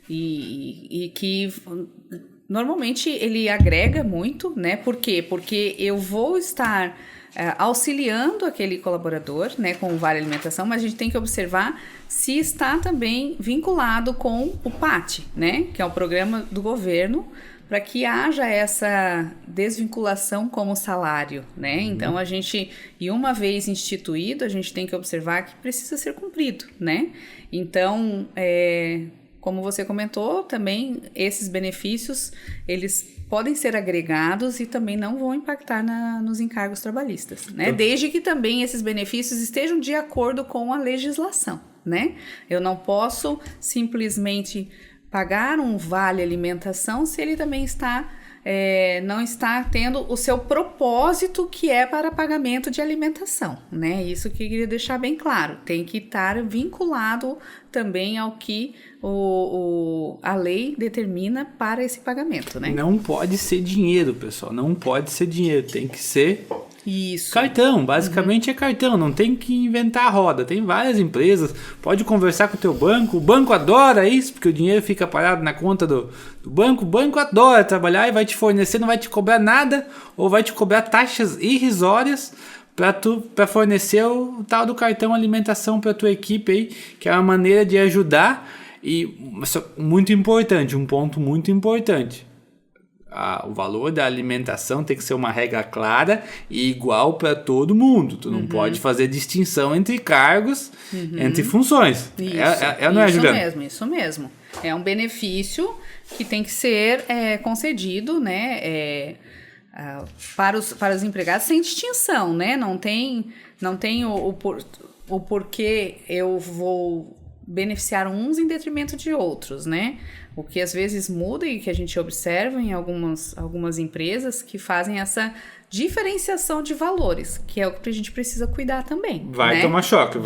E que normalmente ele agrega muito, né? Por quê? Porque eu vou estar auxiliando aquele colaborador, né, com o Vale Alimentação, mas a gente tem que observar se está também vinculado com o PAT, né, que é o programa do governo, para que haja essa desvinculação como salário, né? Então, e uma vez instituído, a gente tem que observar que precisa ser cumprido, né? Então, como você comentou, também esses benefícios, eles podem ser agregados e também não vão impactar nos encargos trabalhistas, né? Então, desde que também esses benefícios estejam de acordo com a legislação, né? Eu não posso simplesmente pagar um vale alimentação se ele também não está tendo o seu propósito, que é para pagamento de alimentação, né? Isso que eu queria deixar bem claro. Tem que estar vinculado também ao que a lei determina para esse pagamento, né? Não pode ser dinheiro, pessoal. Não pode ser dinheiro. Tem que ser isso. Cartão. Basicamente é cartão. Não tem que inventar a roda. Tem várias empresas. Pode conversar com o teu banco. O banco adora isso, porque o dinheiro fica parado na conta do banco. O banco adora trabalhar e vai te fornecer, não vai te cobrar nada, ou vai te cobrar taxas irrisórias para fornecer o tal do cartão alimentação para tua equipe aí, que é uma maneira de ajudar. E muito importante, um ponto muito importante, o valor da alimentação tem que ser uma regra clara e igual para todo mundo. Tu não pode fazer distinção entre cargos, entre funções. Não é, Juliana? Isso mesmo. É um benefício que tem que ser concedido, né, para os empregados sem distinção, né? Não tem o porquê eu vou beneficiar uns em detrimento de outros, né? O que às vezes muda e que a gente observa em algumas empresas que fazem essa diferenciação de valores, que é o que a gente precisa cuidar também. Vai, né? Tomar choque,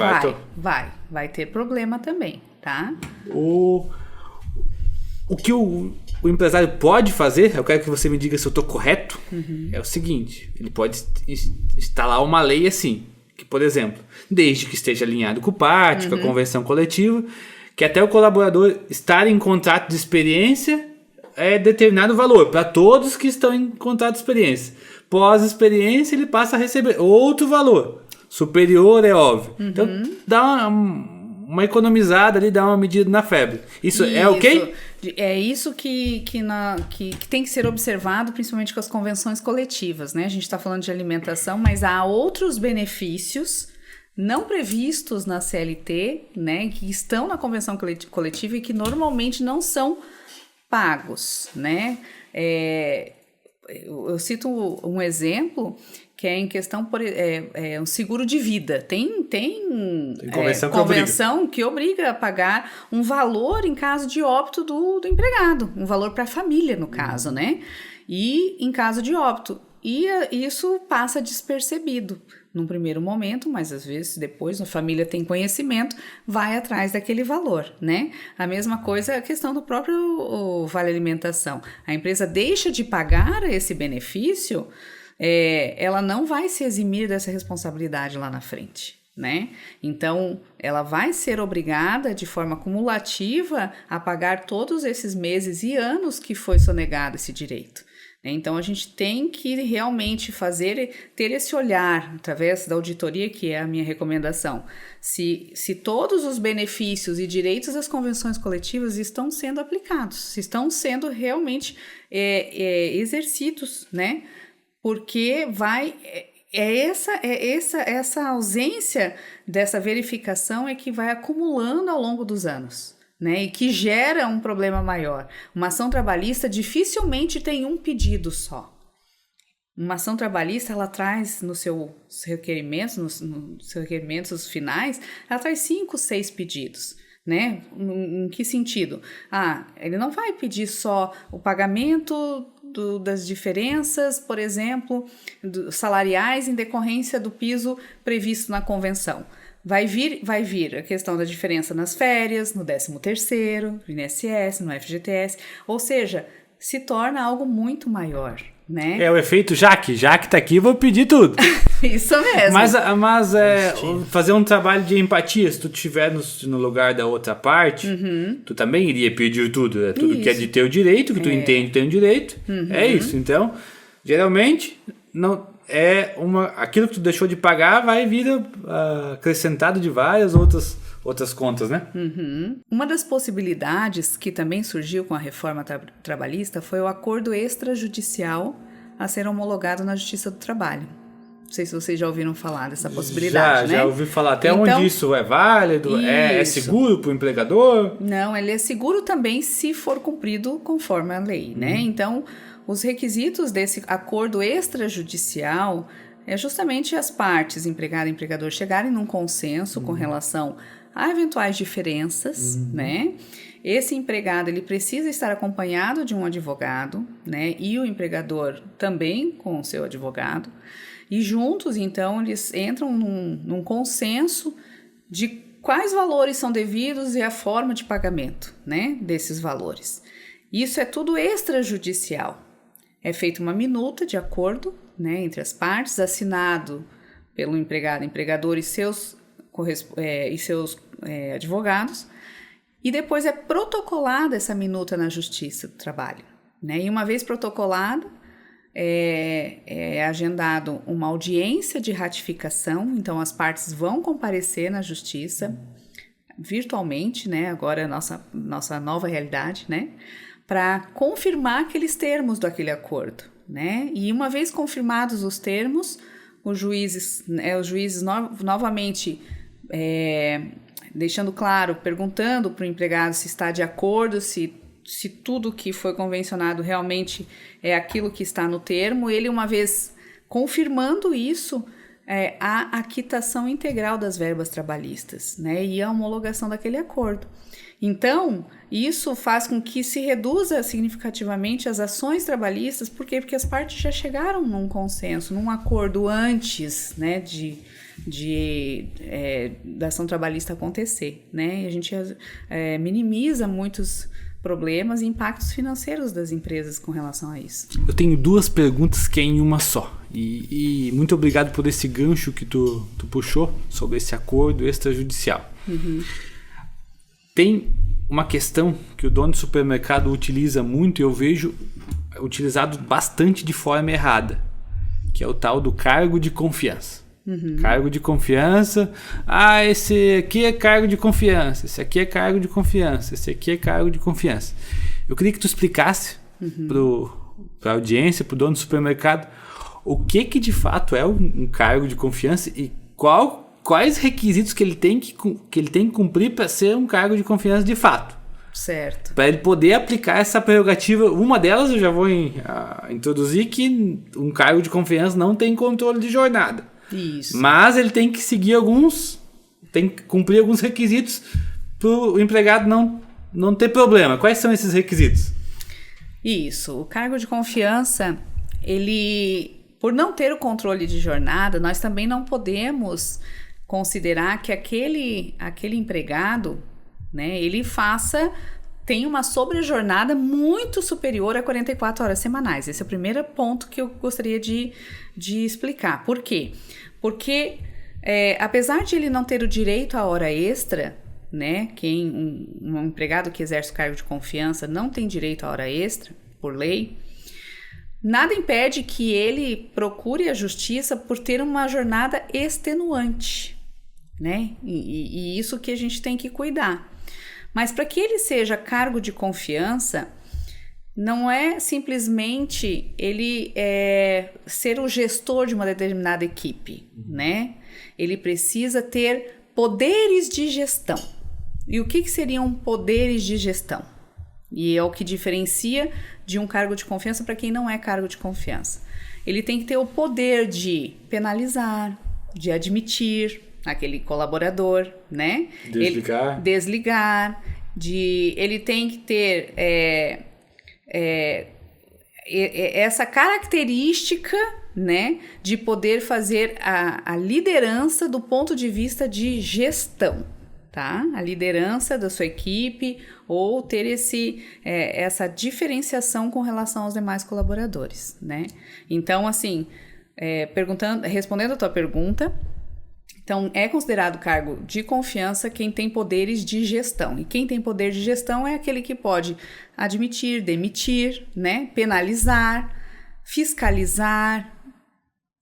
vai ter problema também, tá? O que o empresário pode fazer, eu quero que você me diga se eu estou correto, é o seguinte: ele pode instalar uma lei assim, que, por exemplo, desde que esteja alinhado com o PAT, com a convenção coletiva, que até o colaborador estar em contrato de experiência é determinado valor para todos que estão em contrato de experiência. Pós-experiência, ele passa a receber outro valor, superior, é óbvio. Então, dá uma economizada ali, dá uma medida na febre. Isso é ok? É isso que tem que ser observado, principalmente com as convenções coletivas, né? A gente está falando de alimentação, mas há outros benefícios não previstos na CLT, né, que estão na convenção coletiva e que normalmente não são pagos, né? Eu cito um exemplo que é em questão um seguro de vida. Tem convenção que obriga a pagar um valor em caso de óbito do empregado, um valor para a família, no caso, né? E em caso de óbito. E isso passa despercebido num primeiro momento, mas às vezes depois a família tem conhecimento, vai atrás daquele valor, né? A mesma coisa é a questão do próprio Vale Alimentação. A empresa deixa de pagar esse benefício, ela não vai se eximir dessa responsabilidade lá na frente, né? Então, ela vai ser obrigada de forma cumulativa a pagar todos esses meses e anos que foi sonegado esse direito. Então, a gente tem que realmente ter esse olhar, através da auditoria, que é a minha recomendação, se todos os benefícios e direitos das convenções coletivas estão sendo aplicados, se estão sendo realmente exercidos, né? Porque essa ausência dessa verificação que vai acumulando ao longo dos anos, né, e que gera um problema maior. Uma ação trabalhista dificilmente tem um pedido só. Uma ação trabalhista, ela traz nos seus requerimentos, nos seus requerimentos finais, ela traz 5, 6 pedidos, né? Em que sentido? Ele não vai pedir só o pagamento das diferenças, por exemplo, salariais em decorrência do piso previsto na convenção. Vai vir a questão da diferença nas férias, no 13º, no INSS, no FGTS, ou seja, se torna algo muito maior, né? É o efeito Jaque tá aqui, vou pedir tudo. Isso mesmo. Mas fazer um trabalho de empatia, se tu estiver no lugar da outra parte, tu também iria pedir tudo, né? Tudo que é de teu direito, que tu entende tem um direito, é isso. Então, geralmente, não... aquilo que tu deixou de pagar vai vir acrescentado de várias outras contas, né? Uhum. Uma das possibilidades que também surgiu com a reforma trabalhista foi o acordo extrajudicial a ser homologado na Justiça do Trabalho. Não sei se vocês já ouviram falar dessa possibilidade, né? Já ouvi falar. Até onde isso é válido? É seguro para o empregador? Não, ele é seguro também se for cumprido conforme a lei, né? Então, os requisitos desse acordo extrajudicial é justamente as partes, empregado e empregador, chegarem num consenso com relação a eventuais diferenças, né? Esse empregado, ele precisa estar acompanhado de um advogado, né? E o empregador também com o seu advogado. E juntos, então, eles entram num consenso de quais valores são devidos e a forma de pagamento, né, desses valores. Isso é tudo extrajudicial. É feita uma minuta de acordo, né, entre as partes, assinado pelo empregado, empregador e seus advogados, e depois é protocolada essa minuta na Justiça do Trabalho, né? E uma vez protocolada, é agendado uma audiência de ratificação, então as partes vão comparecer na Justiça virtualmente, né? Agora é a nossa nova realidade, né? Para confirmar aqueles termos daquele acordo, né? E uma vez confirmados os termos, os juízes novamente deixando claro, perguntando para o empregado se está de acordo, se tudo que foi convencionado realmente é aquilo que está no termo. Ele, uma vez confirmando isso, a quitação integral das verbas trabalhistas, né? E a homologação daquele acordo. Então, isso faz com que se reduza significativamente as ações trabalhistas. Por quê? Porque as partes já chegaram num consenso, num acordo antes, né, da ação trabalhista acontecer, né? E a gente minimiza muitos problemas e impactos financeiros das empresas com relação a isso. Eu tenho duas perguntas que é em uma só. E muito obrigado por esse gancho que tu puxou sobre esse acordo extrajudicial. Uhum. Tem uma questão que o dono do supermercado utiliza muito e eu vejo utilizado bastante de forma errada, que é o tal do cargo de confiança. Uhum. Cargo de confiança. Esse aqui é cargo de confiança. Esse aqui é cargo de confiança. Esse aqui é cargo de confiança. Eu queria que tu explicasse para a audiência, para o dono do supermercado, o que de fato é um cargo de confiança e quais requisitos que ele tem que cumprir para ser um cargo de confiança de fato. Certo. Para ele poder aplicar essa prerrogativa. Uma delas eu já vou introduzir, que um cargo de confiança não tem controle de jornada. Isso. Mas ele tem que tem que cumprir alguns requisitos para o empregado não ter problema. Quais são esses requisitos? Isso. O cargo de confiança, por não ter o controle de jornada, nós também não podemos considerar que aquele empregado, né, tem uma sobrejornada muito superior a 44 horas semanais. Esse é o primeiro ponto que eu gostaria de explicar. Por quê? Porque, apesar de ele não ter o direito à hora extra, né, um empregado que exerce o cargo de confiança não tem direito à hora extra, por lei, nada impede que ele procure a justiça por ter uma jornada extenuante, né? E isso que a gente tem que cuidar. Mas para que ele seja cargo de confiança, não é simplesmente ele ser o gestor de uma determinada equipe, né? Ele precisa ter poderes de gestão. E o que seriam poderes de gestão? E é o que diferencia de um cargo de confiança para quem não é cargo de confiança. Ele tem que ter o poder de penalizar, de admitir aquele colaborador, né? Desligar. Ele tem que ter essa característica, né, de poder fazer a liderança do ponto de vista de gestão, tá? A liderança da sua equipe ou ter essa diferenciação com relação aos demais colaboradores, né? Então, assim, respondendo a tua pergunta, então, é considerado cargo de confiança quem tem poderes de gestão. E quem tem poder de gestão é aquele que pode admitir, demitir, né, penalizar, fiscalizar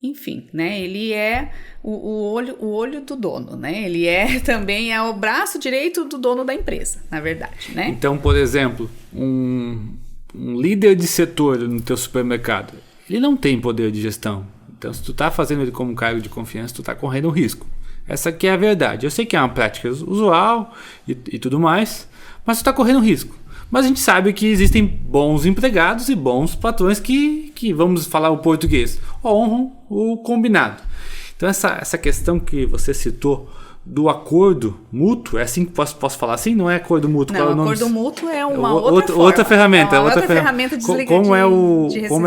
enfim, né? Ele é o olho do dono, né? Ele também é o braço direito do dono da empresa, na verdade, né? Então, por exemplo, um líder de setor no teu supermercado, ele não tem poder de gestão. Então, se tu tá fazendo ele como cargo de confiança, tu tá correndo um risco. Essa aqui é a verdade. Eu sei que é uma prática usual e tudo mais, mas tu tá correndo um risco. Mas a gente sabe que existem bons empregados e bons patrões que vamos falar o português, honram o combinado. Então essa questão que você citou do acordo mútuo, é assim que posso falar assim? Não é acordo mútuo? Não, acordo mútuo é uma outra ferramenta. Outra ferramenta como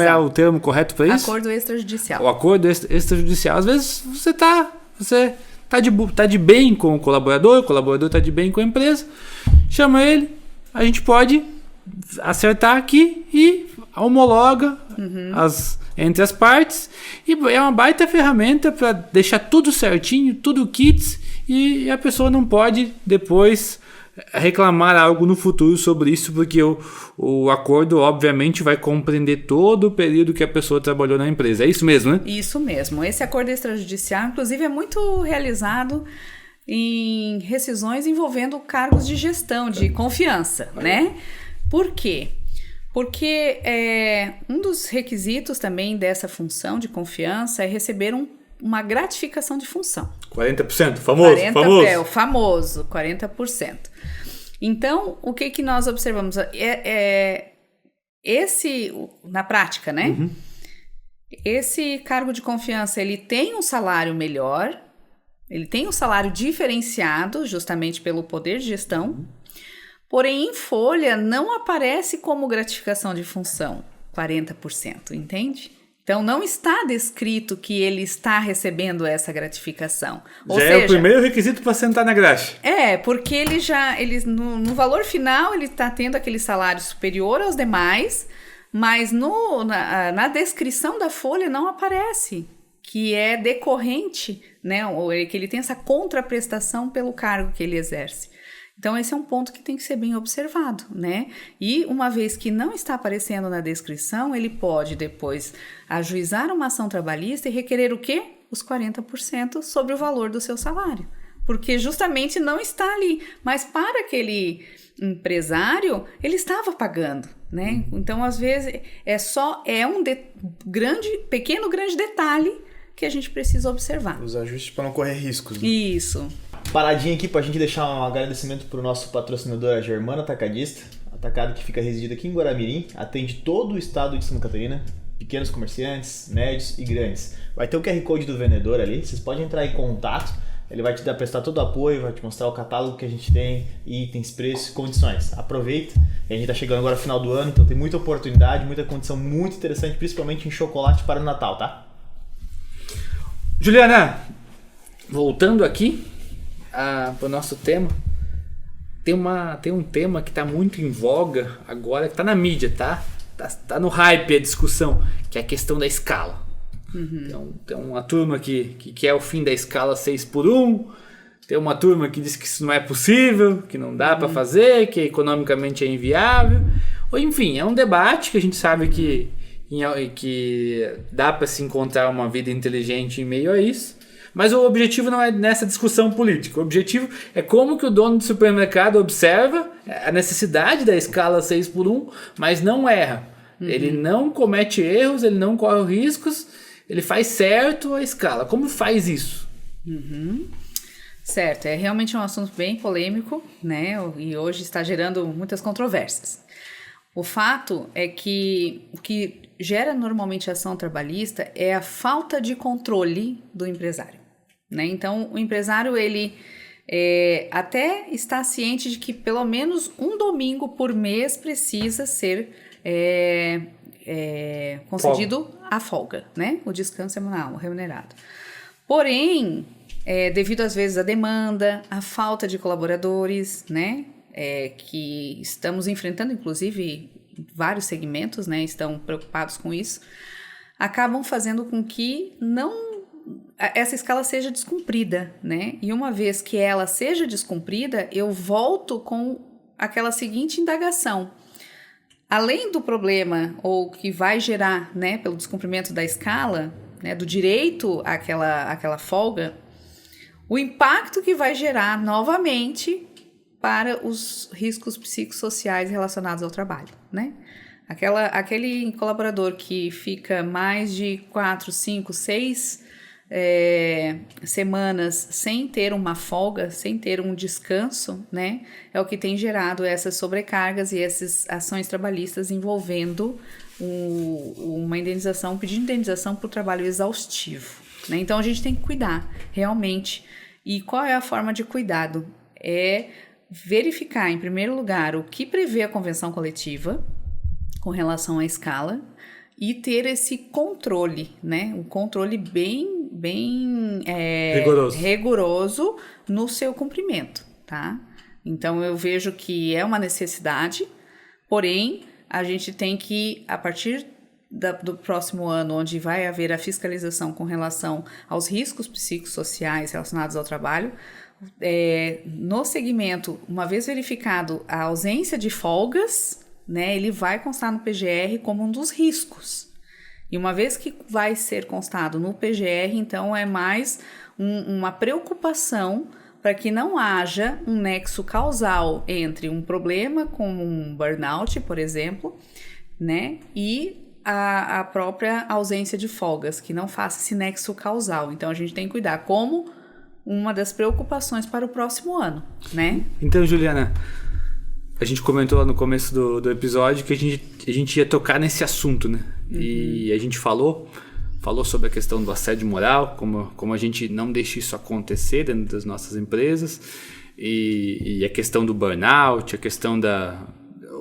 é o termo correto para isso? Acordo extrajudicial. O acordo extrajudicial. Às vezes você tá de bem com o colaborador está de bem com a empresa, chama ele, a gente pode acertar aqui e homologa entre as partes, e é uma baita ferramenta para deixar tudo certinho, tudo kits, e a pessoa não pode depois reclamar algo no futuro sobre isso, porque o acordo obviamente vai compreender todo o período que a pessoa trabalhou na empresa. É isso mesmo, né? Isso mesmo. Esse acordo extrajudicial, inclusive, é muito realizado em rescisões envolvendo cargos de gestão, de confiança, né? Por quê? Porque um dos requisitos também dessa função de confiança é receber uma gratificação de função. 40%, famoso. É, o famoso 40%. Então, o que nós observamos? Na prática, né? Esse cargo de confiança, ele tem um salário melhor, ele tem um salário diferenciado, justamente pelo poder de gestão, porém, em folha, não aparece como gratificação de função 40%, entende? Então, não está descrito que ele está recebendo essa gratificação. Ou seja, é o primeiro requisito para sentar na graxa. Porque ele no valor final, ele está tendo aquele salário superior aos demais, mas na descrição da folha não aparece que é decorrente, né, ou que ele tem essa contraprestação pelo cargo que ele exerce. Então, esse é um ponto que tem que ser bem observado, né? E uma vez que não está aparecendo na descrição, ele pode depois ajuizar uma ação trabalhista e requerer o quê? Os 40% sobre o valor do seu salário. Porque justamente não está ali. Mas para aquele empresário, ele estava pagando, né? Então, às vezes, um pequeno, grande detalhe que a gente precisa observar. Os ajustes para não correr riscos. Né? Isso. Paradinha aqui pra gente deixar um agradecimento pro nosso patrocinador, a Germana Atacadista, atacado que fica residido aqui em Guaramirim, atende todo o estado de Santa Catarina, pequenos comerciantes, médios e grandes. Vai ter o QR Code do vendedor ali, vocês podem entrar em contato, ele vai te prestar todo o apoio, vai te mostrar o catálogo que a gente tem, itens, preços, condições. Aproveita, a gente tá chegando agora no final do ano, então tem muita oportunidade, muita condição muito interessante, principalmente em chocolate para o Natal, tá? Juliana, voltando aqui para o nosso tema, tem um tema que está muito em voga agora, que está na mídia, tá no hype a discussão, que é a questão da escala. Então, tem uma turma que quer o fim da escala 6x1, tem uma turma que diz que isso não é possível, que não dá para fazer, que economicamente é inviável. Enfim, é um debate que a gente sabe que dá para se encontrar uma vida inteligente em meio a isso. Mas o objetivo não é nessa discussão política. O objetivo é como que o dono do supermercado observa a necessidade da escala 6x1, mas não erra. Ele não comete erros, ele não corre riscos, ele faz certo a escala. Como faz isso? Certo, é realmente um assunto bem polêmico, né? E hoje está gerando muitas controvérsias. O fato é que o que gera normalmente ação trabalhista é a falta de controle do empresário. Né? Então, o empresário, ele até está ciente de que pelo menos um domingo por mês precisa ser concedido a folga, né? O descanso semanal, o remunerado. Porém, devido às vezes à demanda, à falta de colaboradores, né? Que estamos enfrentando, inclusive, vários segmentos, né? Estão preocupados com isso, acabam fazendo com que essa escala seja descumprida, né? E uma vez que ela seja descumprida, eu volto com aquela seguinte indagação. Além do problema, ou que vai gerar, né, pelo descumprimento da escala, né, do direito àquela folga, o impacto que vai gerar novamente para os riscos psicossociais relacionados ao trabalho, né? Aquele colaborador que fica mais de 4, 5, 6 semanas sem ter uma folga, sem ter um descanso, né? É o que tem gerado essas sobrecargas e essas ações trabalhistas envolvendo uma indenização, um pedido de indenização por trabalho exaustivo, né? Então a gente tem que cuidar realmente. E qual é a forma de cuidado? É verificar, em primeiro lugar, o que prevê a convenção coletiva com relação à escala e ter esse controle, né? Um controle bem rigoroso no seu cumprimento, tá? Então eu vejo que é uma necessidade, porém a gente tem que, a partir do próximo ano, onde vai haver a fiscalização com relação aos riscos psicossociais relacionados ao trabalho, no segmento, uma vez verificado a ausência de folgas, né, ele vai constar no PGR como um dos riscos. E uma vez que vai ser constado no PGR, então é mais uma preocupação para que não haja um nexo causal entre um problema como um burnout, por exemplo, né, e a própria ausência de folgas, que não faça esse nexo causal. Então a gente tem que cuidar como uma das preocupações para o próximo ano, né? Então, Juliana, a gente comentou lá no começo do episódio que a gente ia tocar nesse assunto, né? Uhum. E a gente falou sobre a questão do assédio moral, como a gente não deixa isso acontecer dentro das nossas empresas, e a questão do burnout, a questão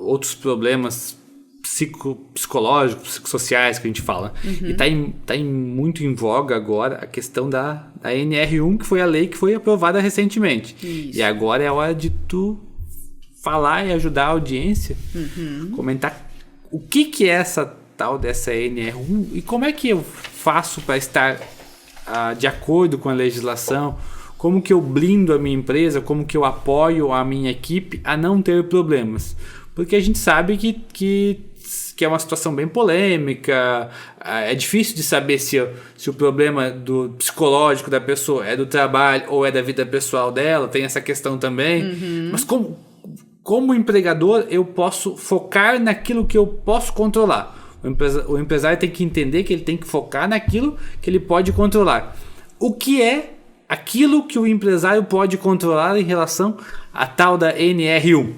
outros problemas psicológicos, psicossociais que a gente fala. Uhum. E tá muito em voga agora a questão da NR1, que foi a lei que foi aprovada recentemente. Isso. E agora é a hora de tu falar e ajudar a audiência, comentar o que é essa tal dessa NR1 e como é que eu faço para estar de acordo com a legislação, como que eu blindo a minha empresa, como que eu apoio a minha equipe a não ter problemas. Porque a gente sabe que é uma situação bem polêmica, é difícil de saber se o problema do psicológico da pessoa é do trabalho ou é da vida pessoal dela, tem essa questão também. Uhum. Mas como empregador, eu posso focar naquilo que eu posso controlar. O empresário tem que entender que ele tem que focar naquilo que ele pode controlar. O que é aquilo que o empresário pode controlar em relação à tal da NR1?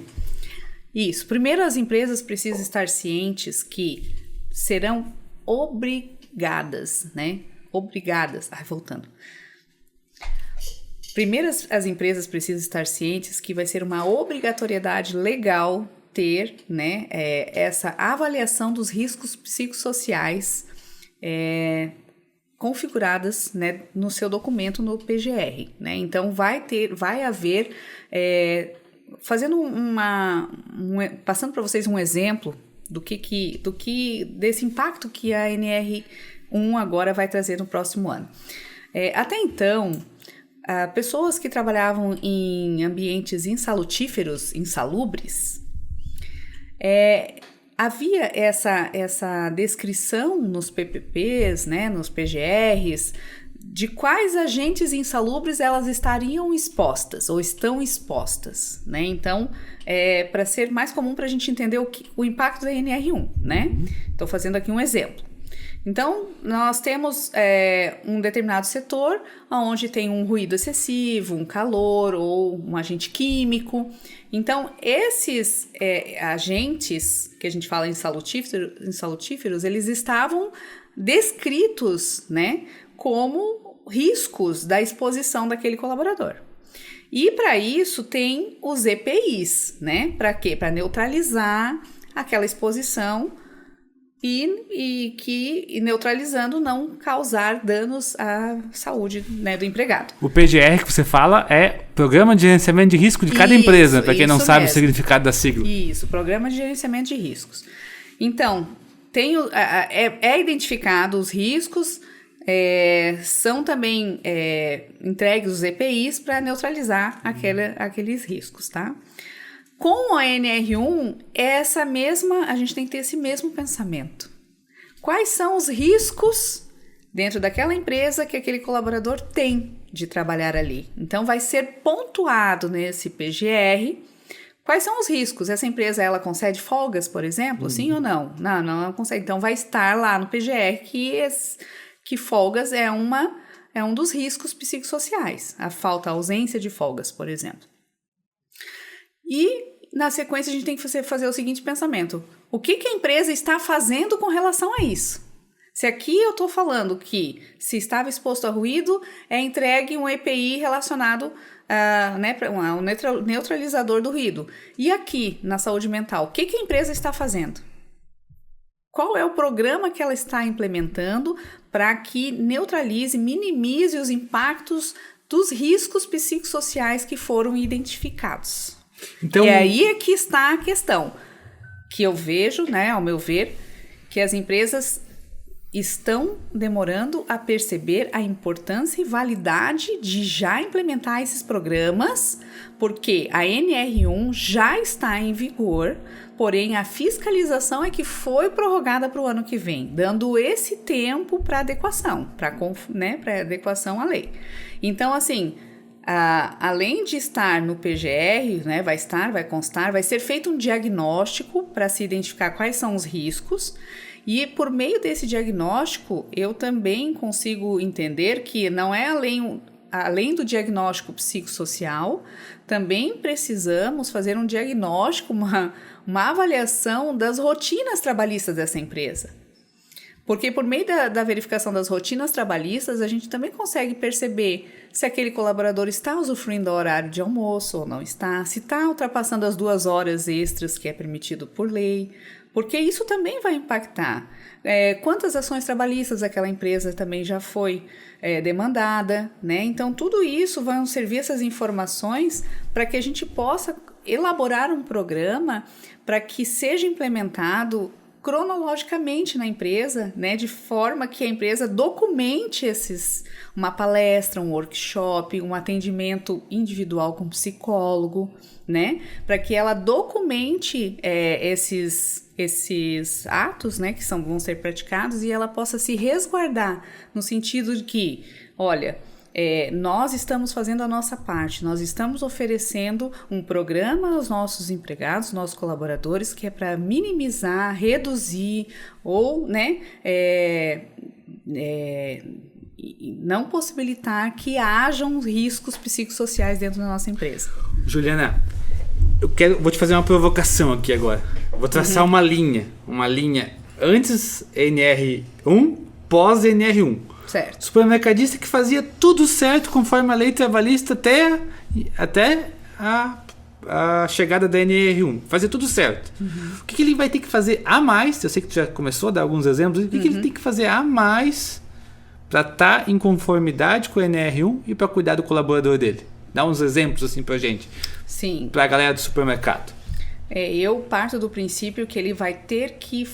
Isso. Primeiro, as empresas precisam estar cientes que serão obrigadas, né? Voltando. Primeiro, as empresas precisam estar cientes que vai ser uma obrigatoriedade legal ter, né, essa avaliação dos riscos psicossociais configuradas, né, no seu documento no PGR, né? Então vai haver, passando para vocês um exemplo desse impacto que a NR1 agora vai trazer no próximo ano. Até então, pessoas que trabalhavam em ambientes insalubres, havia essa descrição nos PPPs, né, nos PGRs, de quais agentes insalubres elas estariam expostas ou estão expostas, né? Então, para ser mais comum para a gente entender o impacto da NR1, né? Estou fazendo aqui um exemplo. Então, nós temos um determinado setor onde tem um ruído excessivo, um calor ou um agente químico. Então, esses agentes que a gente fala insalutíferos, eles estavam descritos, né, como riscos da exposição daquele colaborador. E para isso tem os EPIs, né? Para quê? Para neutralizar aquela exposição e neutralizando não causar danos à saúde, né, do empregado. O PGR que você fala é Programa de Gerenciamento de Risco de cada empresa, para quem não sabe o significado da sigla. Isso, Programa de Gerenciamento de Riscos. Então, identificado os riscos, são também entregues os EPIs para neutralizar aqueles riscos, tá? Com a NR1, a gente tem que ter esse mesmo pensamento. Quais são os riscos dentro daquela empresa que aquele colaborador tem de trabalhar ali. Então, vai ser pontuado nesse PGR quais são os riscos. Essa empresa, ela concede folgas, por exemplo? Sim ou não? Não consegue. Então, vai estar lá no PGR que folgas é um dos riscos psicossociais. A ausência de folgas, por exemplo. E, na sequência, a gente tem que fazer o seguinte pensamento. O que a empresa está fazendo com relação a isso? Se aqui eu estou falando que se estava exposto a ruído, é entregue um EPI relacionado ao neutralizador do ruído. E aqui, na saúde mental, o que a empresa está fazendo? Qual é o programa que ela está implementando para que neutralize, minimize os impactos dos riscos psicossociais que foram identificados? Então, e aí é que está a questão, que eu vejo, ao meu ver, que as empresas estão demorando a perceber a importância e validade de já implementar esses programas, porque a NR1 já está em vigor, porém a fiscalização é que foi prorrogada para o ano que vem, dando esse tempo para adequação, para adequação à lei. Então, assim, além de estar no PGR, vai constar, vai ser feito um diagnóstico para se identificar quais são os riscos. E por meio desse diagnóstico, eu também consigo entender que não é além do diagnóstico psicossocial, também precisamos fazer um diagnóstico, uma avaliação das rotinas trabalhistas dessa empresa. Porque por meio da verificação das rotinas trabalhistas, a gente também consegue perceber se aquele colaborador está usufruindo do horário de almoço ou não está, se está ultrapassando as 2 horas extras que é permitido por lei, porque isso também vai impactar. Quantas ações trabalhistas aquela empresa também já foi demandada, né? Então, tudo isso vão servir essas informações para que a gente possa elaborar um programa para que seja implementado cronologicamente na empresa, né, de forma que a empresa documente uma palestra, um workshop, um atendimento individual com psicólogo, né, para que ela documente esses atos, né, que vão ser praticados e ela possa se resguardar no sentido de que, olha, nós estamos fazendo a nossa parte, nós estamos oferecendo um programa aos nossos empregados, nossos colaboradores, que é para minimizar, reduzir ou, não possibilitar que hajam riscos psicossociais dentro da nossa empresa. Juliana, vou te fazer uma provocação aqui agora. Vou traçar uma linha antes NR1, pós NR1. Certo. Supermercadista que fazia tudo certo conforme a lei trabalhista até a chegada da NR1. Fazia tudo certo. Uhum. O que ele vai ter que fazer a mais? Eu sei que tu já começou a dar alguns exemplos. O que ele tem que fazer a mais para estar em conformidade com a NR1 e para cuidar do colaborador dele? Dá uns exemplos assim pra gente. Sim. Pra galera do supermercado. Eu parto do princípio que ele vai ter que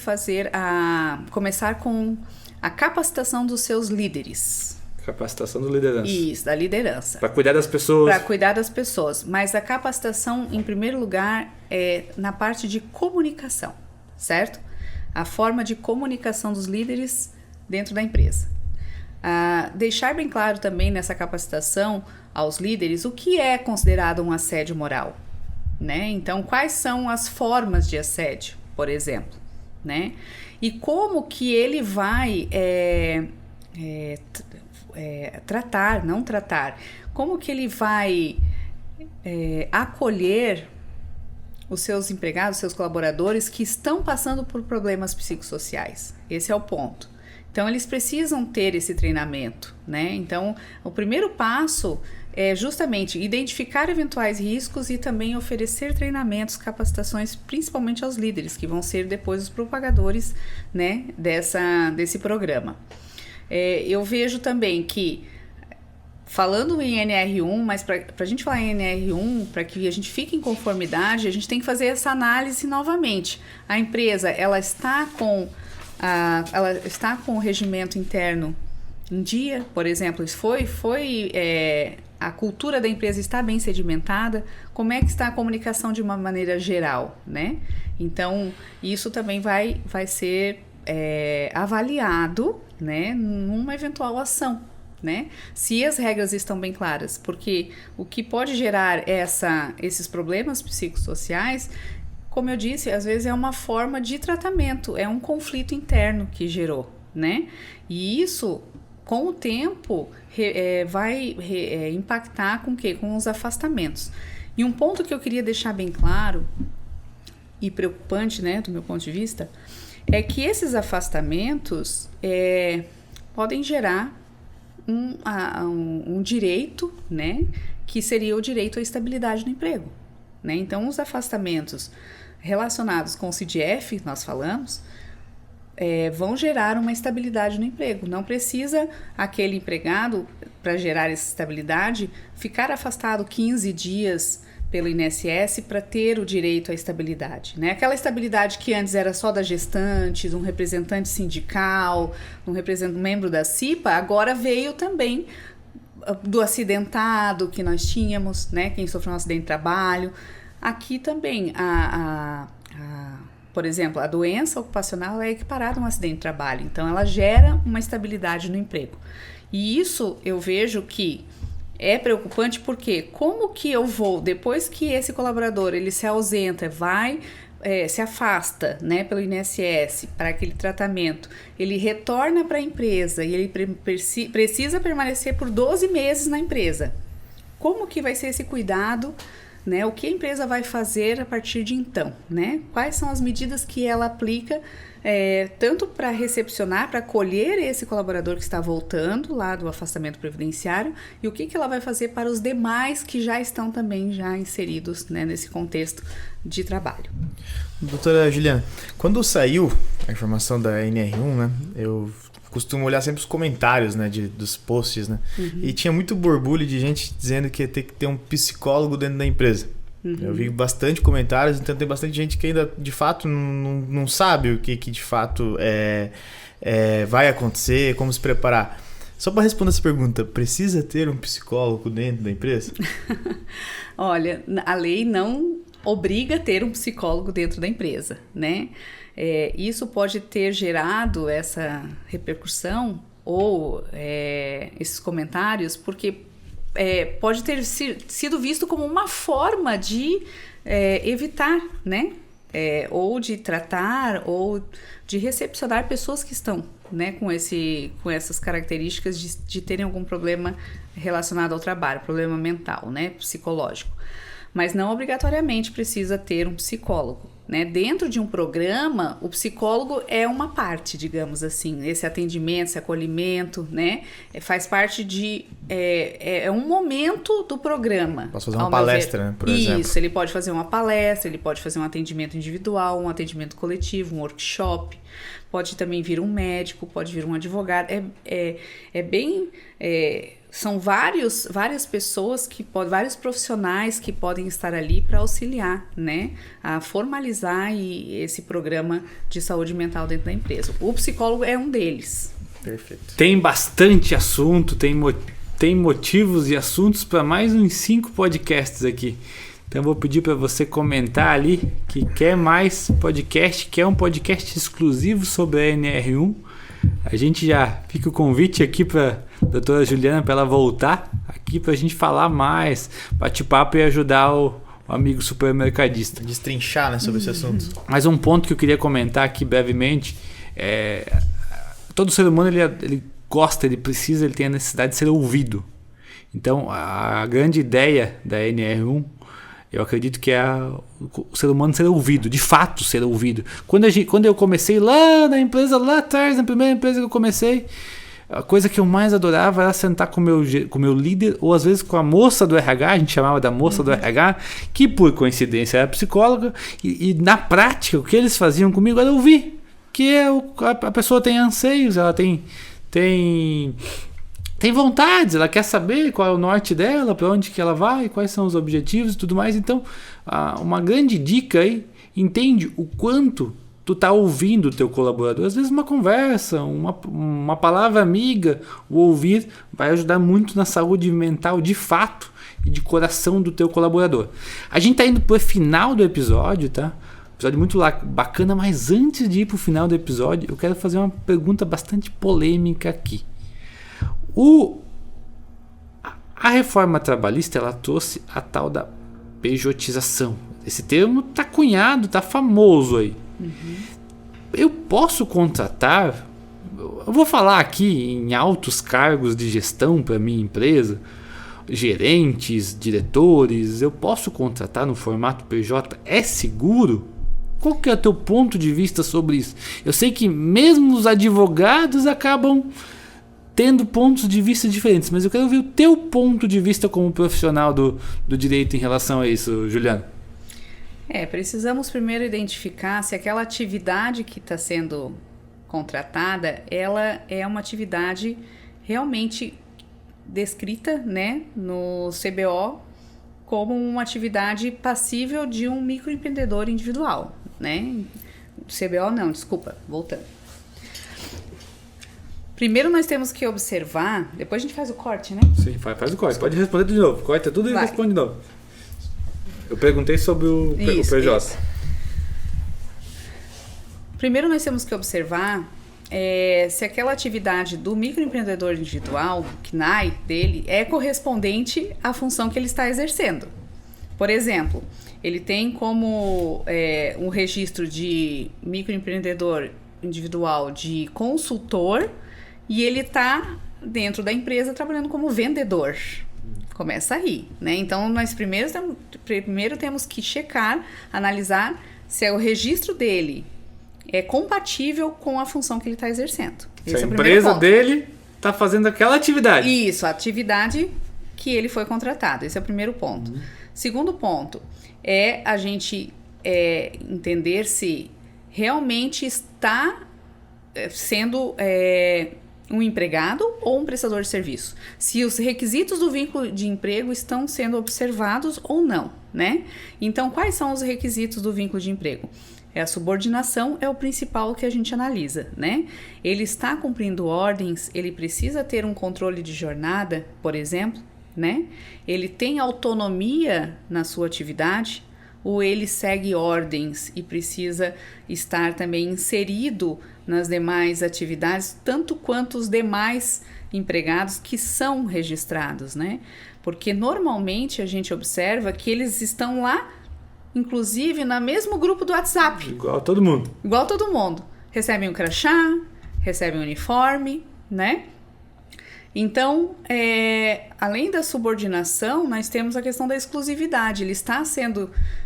começar com a capacitação dos seus líderes. Capacitação da liderança. Isso, da liderança. Para cuidar das pessoas. Para cuidar das pessoas. Mas a capacitação, em primeiro lugar, é na parte de comunicação, certo? A forma de comunicação dos líderes dentro da empresa. Deixar bem claro também nessa capacitação aos líderes o que é considerado um assédio moral, né? Então, quais são as formas de assédio, por exemplo, né? E como que ele vai como que ele vai acolher os seus empregados, os seus colaboradores que estão passando por problemas psicossociais. Esse é o ponto. Então, eles precisam ter esse treinamento, né? Então, o primeiro passo é justamente identificar eventuais riscos e também oferecer treinamentos, capacitações, principalmente aos líderes, que vão ser depois os propagadores, né, desse programa. Eu vejo também que, falando em NR1, mas para a gente falar em NR1, para que a gente fique em conformidade, a gente tem que fazer essa análise novamente. A empresa, ela está com o regimento interno em dia, por exemplo, a cultura da empresa está bem sedimentada, como é que está a comunicação de uma maneira geral, né? Então, isso também vai ser avaliado, né, numa eventual ação, né? Se as regras estão bem claras, porque o que pode gerar esses problemas psicossociais, como eu disse, às vezes é uma forma de tratamento, é um conflito interno que gerou, né? E isso, com o tempo, vai impactar com o quê? Com os afastamentos. E um ponto que eu queria deixar bem claro e preocupante, né, do meu ponto de vista, é que esses afastamentos podem gerar um direito, né, que seria o direito à estabilidade no emprego, né? Então, os afastamentos relacionados com o CDF, nós falamos, vão gerar uma estabilidade no emprego. Não precisa aquele empregado, para gerar essa estabilidade, ficar afastado 15 dias pelo INSS para ter o direito à estabilidade, né? Aquela estabilidade que antes era só da gestante, de um representante sindical, um membro da CIPA, agora veio também do acidentado que nós tínhamos, né? Quem sofreu um acidente de trabalho. Aqui também, por exemplo, a doença ocupacional é equiparada a um acidente de trabalho, então ela gera uma estabilidade no emprego. E isso eu vejo que é preocupante porque como que eu vou, depois que esse colaborador ele se ausenta, se afasta, né, pelo INSS para aquele tratamento, ele retorna para a empresa e ele precisa permanecer por 12 meses na empresa. Como que vai ser esse cuidado, né? O que a empresa vai fazer a partir de então, né? Quais são as medidas que ela aplica tanto para recepcionar, para acolher esse colaborador que está voltando lá do afastamento previdenciário e o que ela vai fazer para os demais que já estão também já inseridos, né, nesse contexto de trabalho. Doutora Juliana, quando saiu a informação da NR1, né, eu costumo olhar sempre os comentários, né, dos posts, né, e tinha muito borbulho de gente dizendo que ia ter que ter um psicólogo dentro da empresa. Eu vi bastante comentários, então tem bastante gente que ainda de fato não sabe o que de fato vai acontecer, como se preparar. Só para responder essa pergunta, precisa ter um psicólogo dentro da empresa? Olha, a lei não obriga a ter um psicólogo dentro da empresa, né? Isso pode ter gerado essa repercussão ou esses comentários porque pode ter sido visto como uma forma de evitar, né? Ou de tratar ou de recepcionar pessoas que estão, né, com essas características de terem algum problema relacionado ao trabalho, problema mental, né, psicológico. Mas não obrigatoriamente precisa ter um psicólogo, né? Dentro de um programa, o psicólogo é uma parte, digamos assim, esse atendimento, esse acolhimento, né? Faz parte de... é um momento do programa. Posso fazer uma palestra, né, por exemplo? Isso, ele pode fazer uma palestra, ele pode fazer um atendimento individual, um atendimento coletivo, um workshop, pode também vir um médico, pode vir um advogado, são várias pessoas vários profissionais que podem estar ali para auxiliar, né, a formalizar esse programa de saúde mental dentro da empresa. O psicólogo é um deles. Perfeito. Tem bastante assunto, tem motivos e assuntos para mais uns 5 podcasts aqui. Então eu vou pedir para você comentar ali que quer mais podcast, quer um podcast exclusivo sobre a NR1. A gente já fica o convite aqui para a doutora Juliana para ela voltar aqui para a gente falar mais, bate-papo e ajudar o amigo supermercadista. Destrinchar, né, sobre esse assunto. Mas um ponto que eu queria comentar aqui brevemente todo ser humano ele gosta, ele precisa, ele tem a necessidade de ser ouvido. Então a grande ideia da NR1, eu acredito que é o ser humano ser ouvido, de fato ser ouvido. Quando eu comecei lá na empresa, lá atrás, na primeira empresa que eu comecei, a coisa que eu mais adorava era sentar com o meu líder, ou às vezes com a moça do RH, a gente chamava da moça do RH, que por coincidência era psicóloga, e na prática o que eles faziam comigo era ouvir, que a pessoa tem anseios, ela tem vontades, ela quer saber qual é o norte dela, para onde que ela vai, quais são os objetivos e tudo mais. Então, uma grande dica aí, entende o quanto tu tá ouvindo o teu colaborador. Às vezes uma conversa, uma palavra amiga, o ouvir vai ajudar muito na saúde mental de fato e de coração do teu colaborador. A gente tá indo pro final do episódio, tá? Episódio muito bacana, mas antes de ir pro final do episódio, eu quero fazer uma pergunta bastante polêmica aqui. A reforma trabalhista, ela trouxe a tal da pejotização. Esse termo tá cunhado, tá famoso aí. Eu posso contratar, eu vou falar aqui em altos cargos de gestão para minha empresa, gerentes, diretores, eu posso contratar no formato PJ? É seguro? Qual que é o teu ponto de vista sobre isso? Eu sei que mesmo os advogados acabam tendo pontos de vista diferentes, mas eu quero ver o teu ponto de vista como profissional do direito em relação a isso, Juliana. Precisamos primeiro identificar se aquela atividade que está sendo contratada, ela é uma atividade realmente descrita, né, no CBO como uma atividade passível de um microempreendedor individual, né? CBO não, desculpa, voltando. Primeiro nós temos que observar, depois a gente faz o corte, né? Sim, faz o corte, pode responder de novo, corta tudo e Vai. responde de novo. Eu perguntei sobre o PJ. Isso. Primeiro nós temos que observar se aquela atividade do microempreendedor individual, CNAE dele, é correspondente à função que ele está exercendo. Por exemplo, ele tem como um registro de microempreendedor individual de consultor e ele está dentro da empresa trabalhando como vendedor. Começa aí, né? Então, nós primeiro temos que checar, analisar se o registro dele é compatível com a função que ele está exercendo. Se a empresa dele está fazendo aquela atividade. Isso, a atividade que ele foi contratado. Esse é o primeiro ponto. Segundo ponto é a gente entender se realmente está sendo um empregado ou um prestador de serviço. Se os requisitos do vínculo de emprego estão sendo observados ou não, né? Então, quais são os requisitos do vínculo de emprego? A subordinação é o principal que a gente analisa, né? Ele está cumprindo ordens, ele precisa ter um controle de jornada, por exemplo, né? Ele tem autonomia na sua atividade, ou ele segue ordens e precisa estar também inserido nas demais atividades, tanto quanto os demais empregados que são registrados, né? Porque normalmente a gente observa que eles estão lá, inclusive no mesmo grupo do WhatsApp. Igual todo mundo. Igual todo mundo. Recebem um crachá, recebem um uniforme, né? Então, além da subordinação, nós temos a questão da exclusividade. Ele está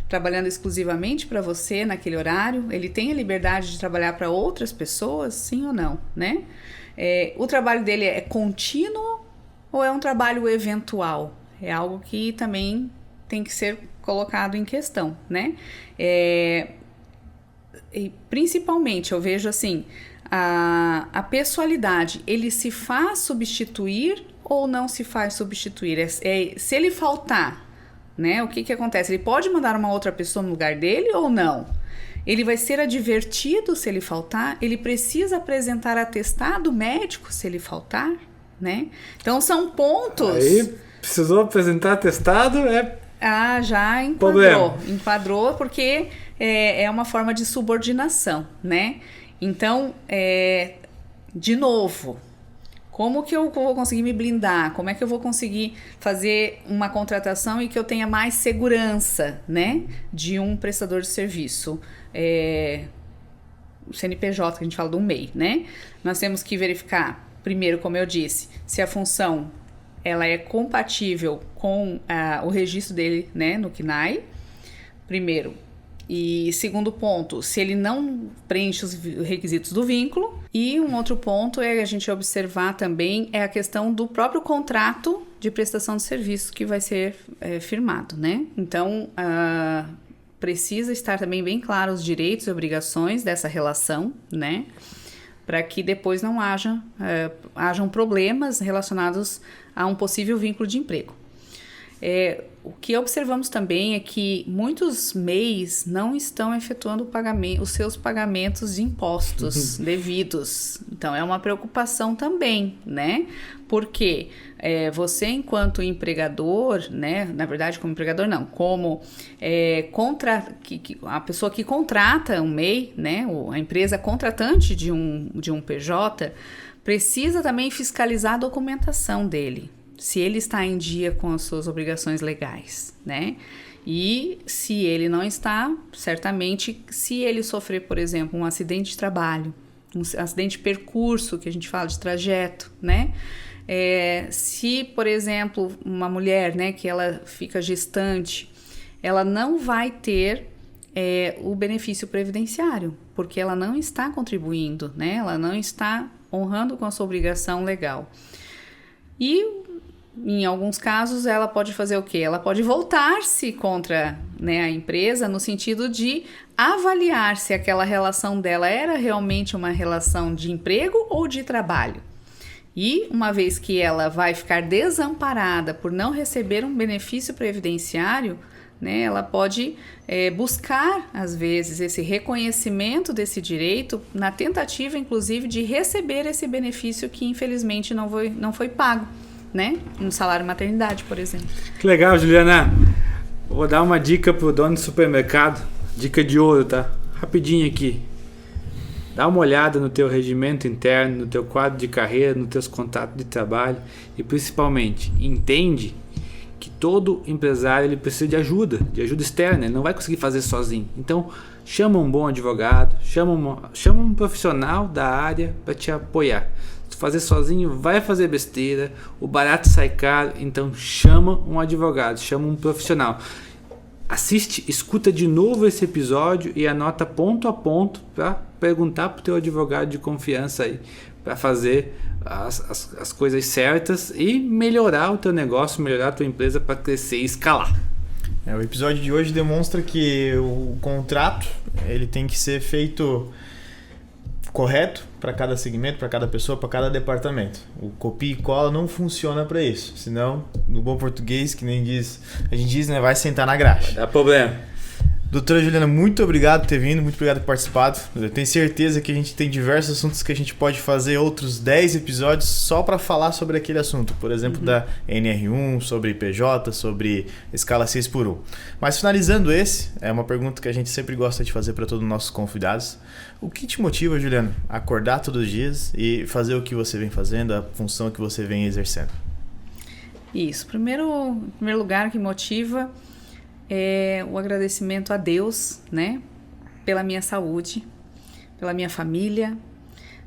trabalhando exclusivamente para você naquele horário? Ele tem a liberdade de trabalhar para outras pessoas, sim ou não, né? O trabalho dele é contínuo ou é um trabalho eventual? É algo que também tem que ser colocado em questão, né? E principalmente, eu vejo assim, a pessoalidade, ele se faz substituir ou não se faz substituir? Se ele faltar, né, o que acontece? Ele pode mandar uma outra pessoa no lugar dele ou não? Ele vai ser advertido se ele faltar? Ele precisa apresentar atestado médico se ele faltar, né? Então, são pontos... Aí, precisou apresentar atestado, já enquadrou. Problema. Enquadrou porque é uma forma de subordinação, né? Então, de novo, como que eu vou conseguir me blindar? Como é que eu vou conseguir fazer uma contratação e que eu tenha mais segurança, né? De um prestador de serviço, o CNPJ, que a gente fala do MEI, né? Nós temos que verificar, primeiro, como eu disse, se a função ela é compatível com o registro dele, né, no CNAE, primeiro. E segundo ponto, se ele não preenche os requisitos do vínculo. E um outro ponto é a gente observar também a questão do próprio contrato de prestação de serviço que vai ser firmado, né? Então, precisa estar também bem claro os direitos e obrigações dessa relação, né? Para que depois não hajam problemas relacionados a um possível vínculo de emprego. O que observamos também é que muitos MEIs não estão efetuando os seus pagamentos de impostos devidos. Então, é uma preocupação também, né? Porque você, enquanto empregador, né? Na verdade, como empregador não, como a pessoa que contrata um MEI, né? A empresa contratante de um PJ, precisa também fiscalizar a documentação dele, se ele está em dia com as suas obrigações legais, né? E se ele não está, certamente, se ele sofrer, por exemplo, um acidente de trabalho, um acidente de percurso, que a gente fala de trajeto, né? Se, por exemplo, uma mulher, né, que ela fica gestante, ela não vai ter o benefício previdenciário, porque ela não está contribuindo, né? Ela não está honrando com a sua obrigação legal. E em alguns casos, ela pode fazer o quê? Ela pode voltar-se contra, né, a empresa, no sentido de avaliar se aquela relação dela era realmente uma relação de emprego ou de trabalho. E uma vez que ela vai ficar desamparada por não receber um benefício previdenciário, né, ela pode buscar, às vezes, esse reconhecimento desse direito na tentativa, inclusive, de receber esse benefício que, infelizmente, não foi pago, né? No salário maternidade, por exemplo. Que legal, Juliana. Vou dar uma dica pro dono do supermercado. Dica de ouro, tá? Rapidinho aqui. Dá uma olhada no teu regimento interno, no teu quadro de carreira, nos teus contratos de trabalho e, principalmente, entende que todo empresário ele precisa de ajuda externa. Ele não vai conseguir fazer sozinho. Então, chama um bom advogado, chama um profissional da área para te apoiar. Se fazer sozinho, vai fazer besteira, o barato sai caro, então chama um advogado, chama um profissional. Assiste, escuta de novo esse episódio e anota ponto a ponto para perguntar para o teu advogado de confiança aí, para fazer as coisas certas e melhorar o teu negócio, melhorar a tua empresa para crescer e escalar. O episódio de hoje demonstra que o contrato ele tem que ser feito correto para cada segmento, para cada pessoa, para cada departamento. O copia e cola não funciona para isso. Senão, no bom português, que nem a gente diz, né, vai sentar na graxa. Dá problema. Doutora Juliana, muito obrigado por ter vindo, muito obrigado por ter participado. Eu tenho certeza que a gente tem diversos assuntos que a gente pode fazer outros 10 episódios só para falar sobre aquele assunto. Por exemplo, da NR1, sobre PJ, sobre escala 6x1. Mas finalizando esse, é uma pergunta que a gente sempre gosta de fazer para todos os nossos convidados. O que te motiva, Juliana, a acordar todos os dias e fazer o que você vem fazendo, a função que você vem exercendo? Isso. Em primeiro lugar, o que motiva é o agradecimento a Deus, né, pela minha saúde, pela minha família,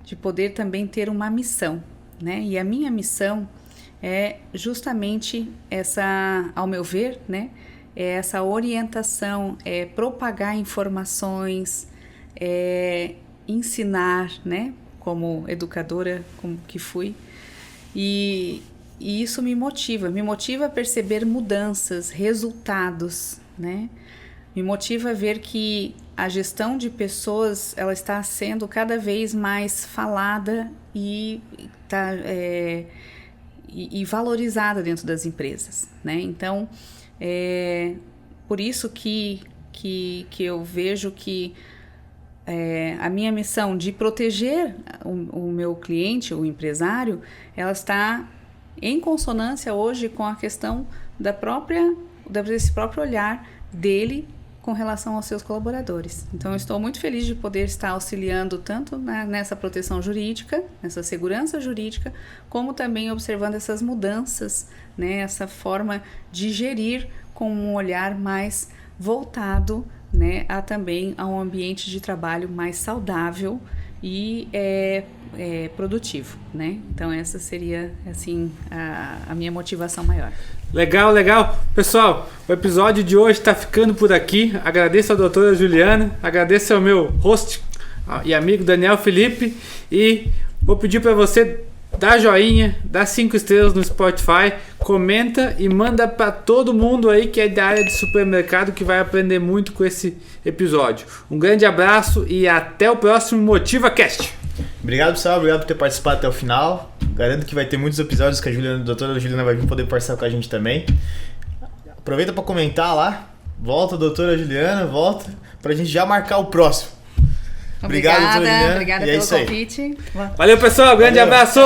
de poder também ter uma missão, né? E a minha missão é justamente essa, ao meu ver, né, é essa orientação, é propagar informações, é ensinar, né, como educadora, como que fui, e isso me motiva a perceber mudanças, resultados, né? Me motiva a ver que a gestão de pessoas ela está sendo cada vez mais falada e valorizada dentro das empresas, né? Então, por isso que eu vejo que a minha missão de proteger o meu cliente, o empresário, ela está em consonância hoje com a questão desse próprio olhar dele com relação aos seus colaboradores. Então, eu estou muito feliz de poder estar auxiliando tanto nessa proteção jurídica, nessa segurança jurídica, como também observando essas mudanças, né, essa forma de gerir com um olhar mais voltado, né, também a um ambiente de trabalho mais saudável e produtivo, né? Então essa seria assim a minha motivação maior. Legal. Pessoal, o episódio de hoje está ficando por aqui. Agradeço a doutora Juliana, agradeço ao meu host e amigo Daniel Felipe e vou pedir para você dar joinha, dar 5 estrelas no Spotify, comenta e manda para todo mundo aí que é da área de supermercado que vai aprender muito com esse episódio. Um grande abraço e até o próximo MotivaCast. Obrigado, pessoal. Obrigado por ter participado até o final. Garanto que vai ter muitos episódios que a doutora Juliana vai vir poder participar com a gente também. aproveita para comentar lá. Volta, doutora Juliana, volta, pra gente já marcar o próximo. Obrigado, doutora Juliana. Obrigada e é pelo isso aí. convite. Valeu, pessoal. Grande abraço.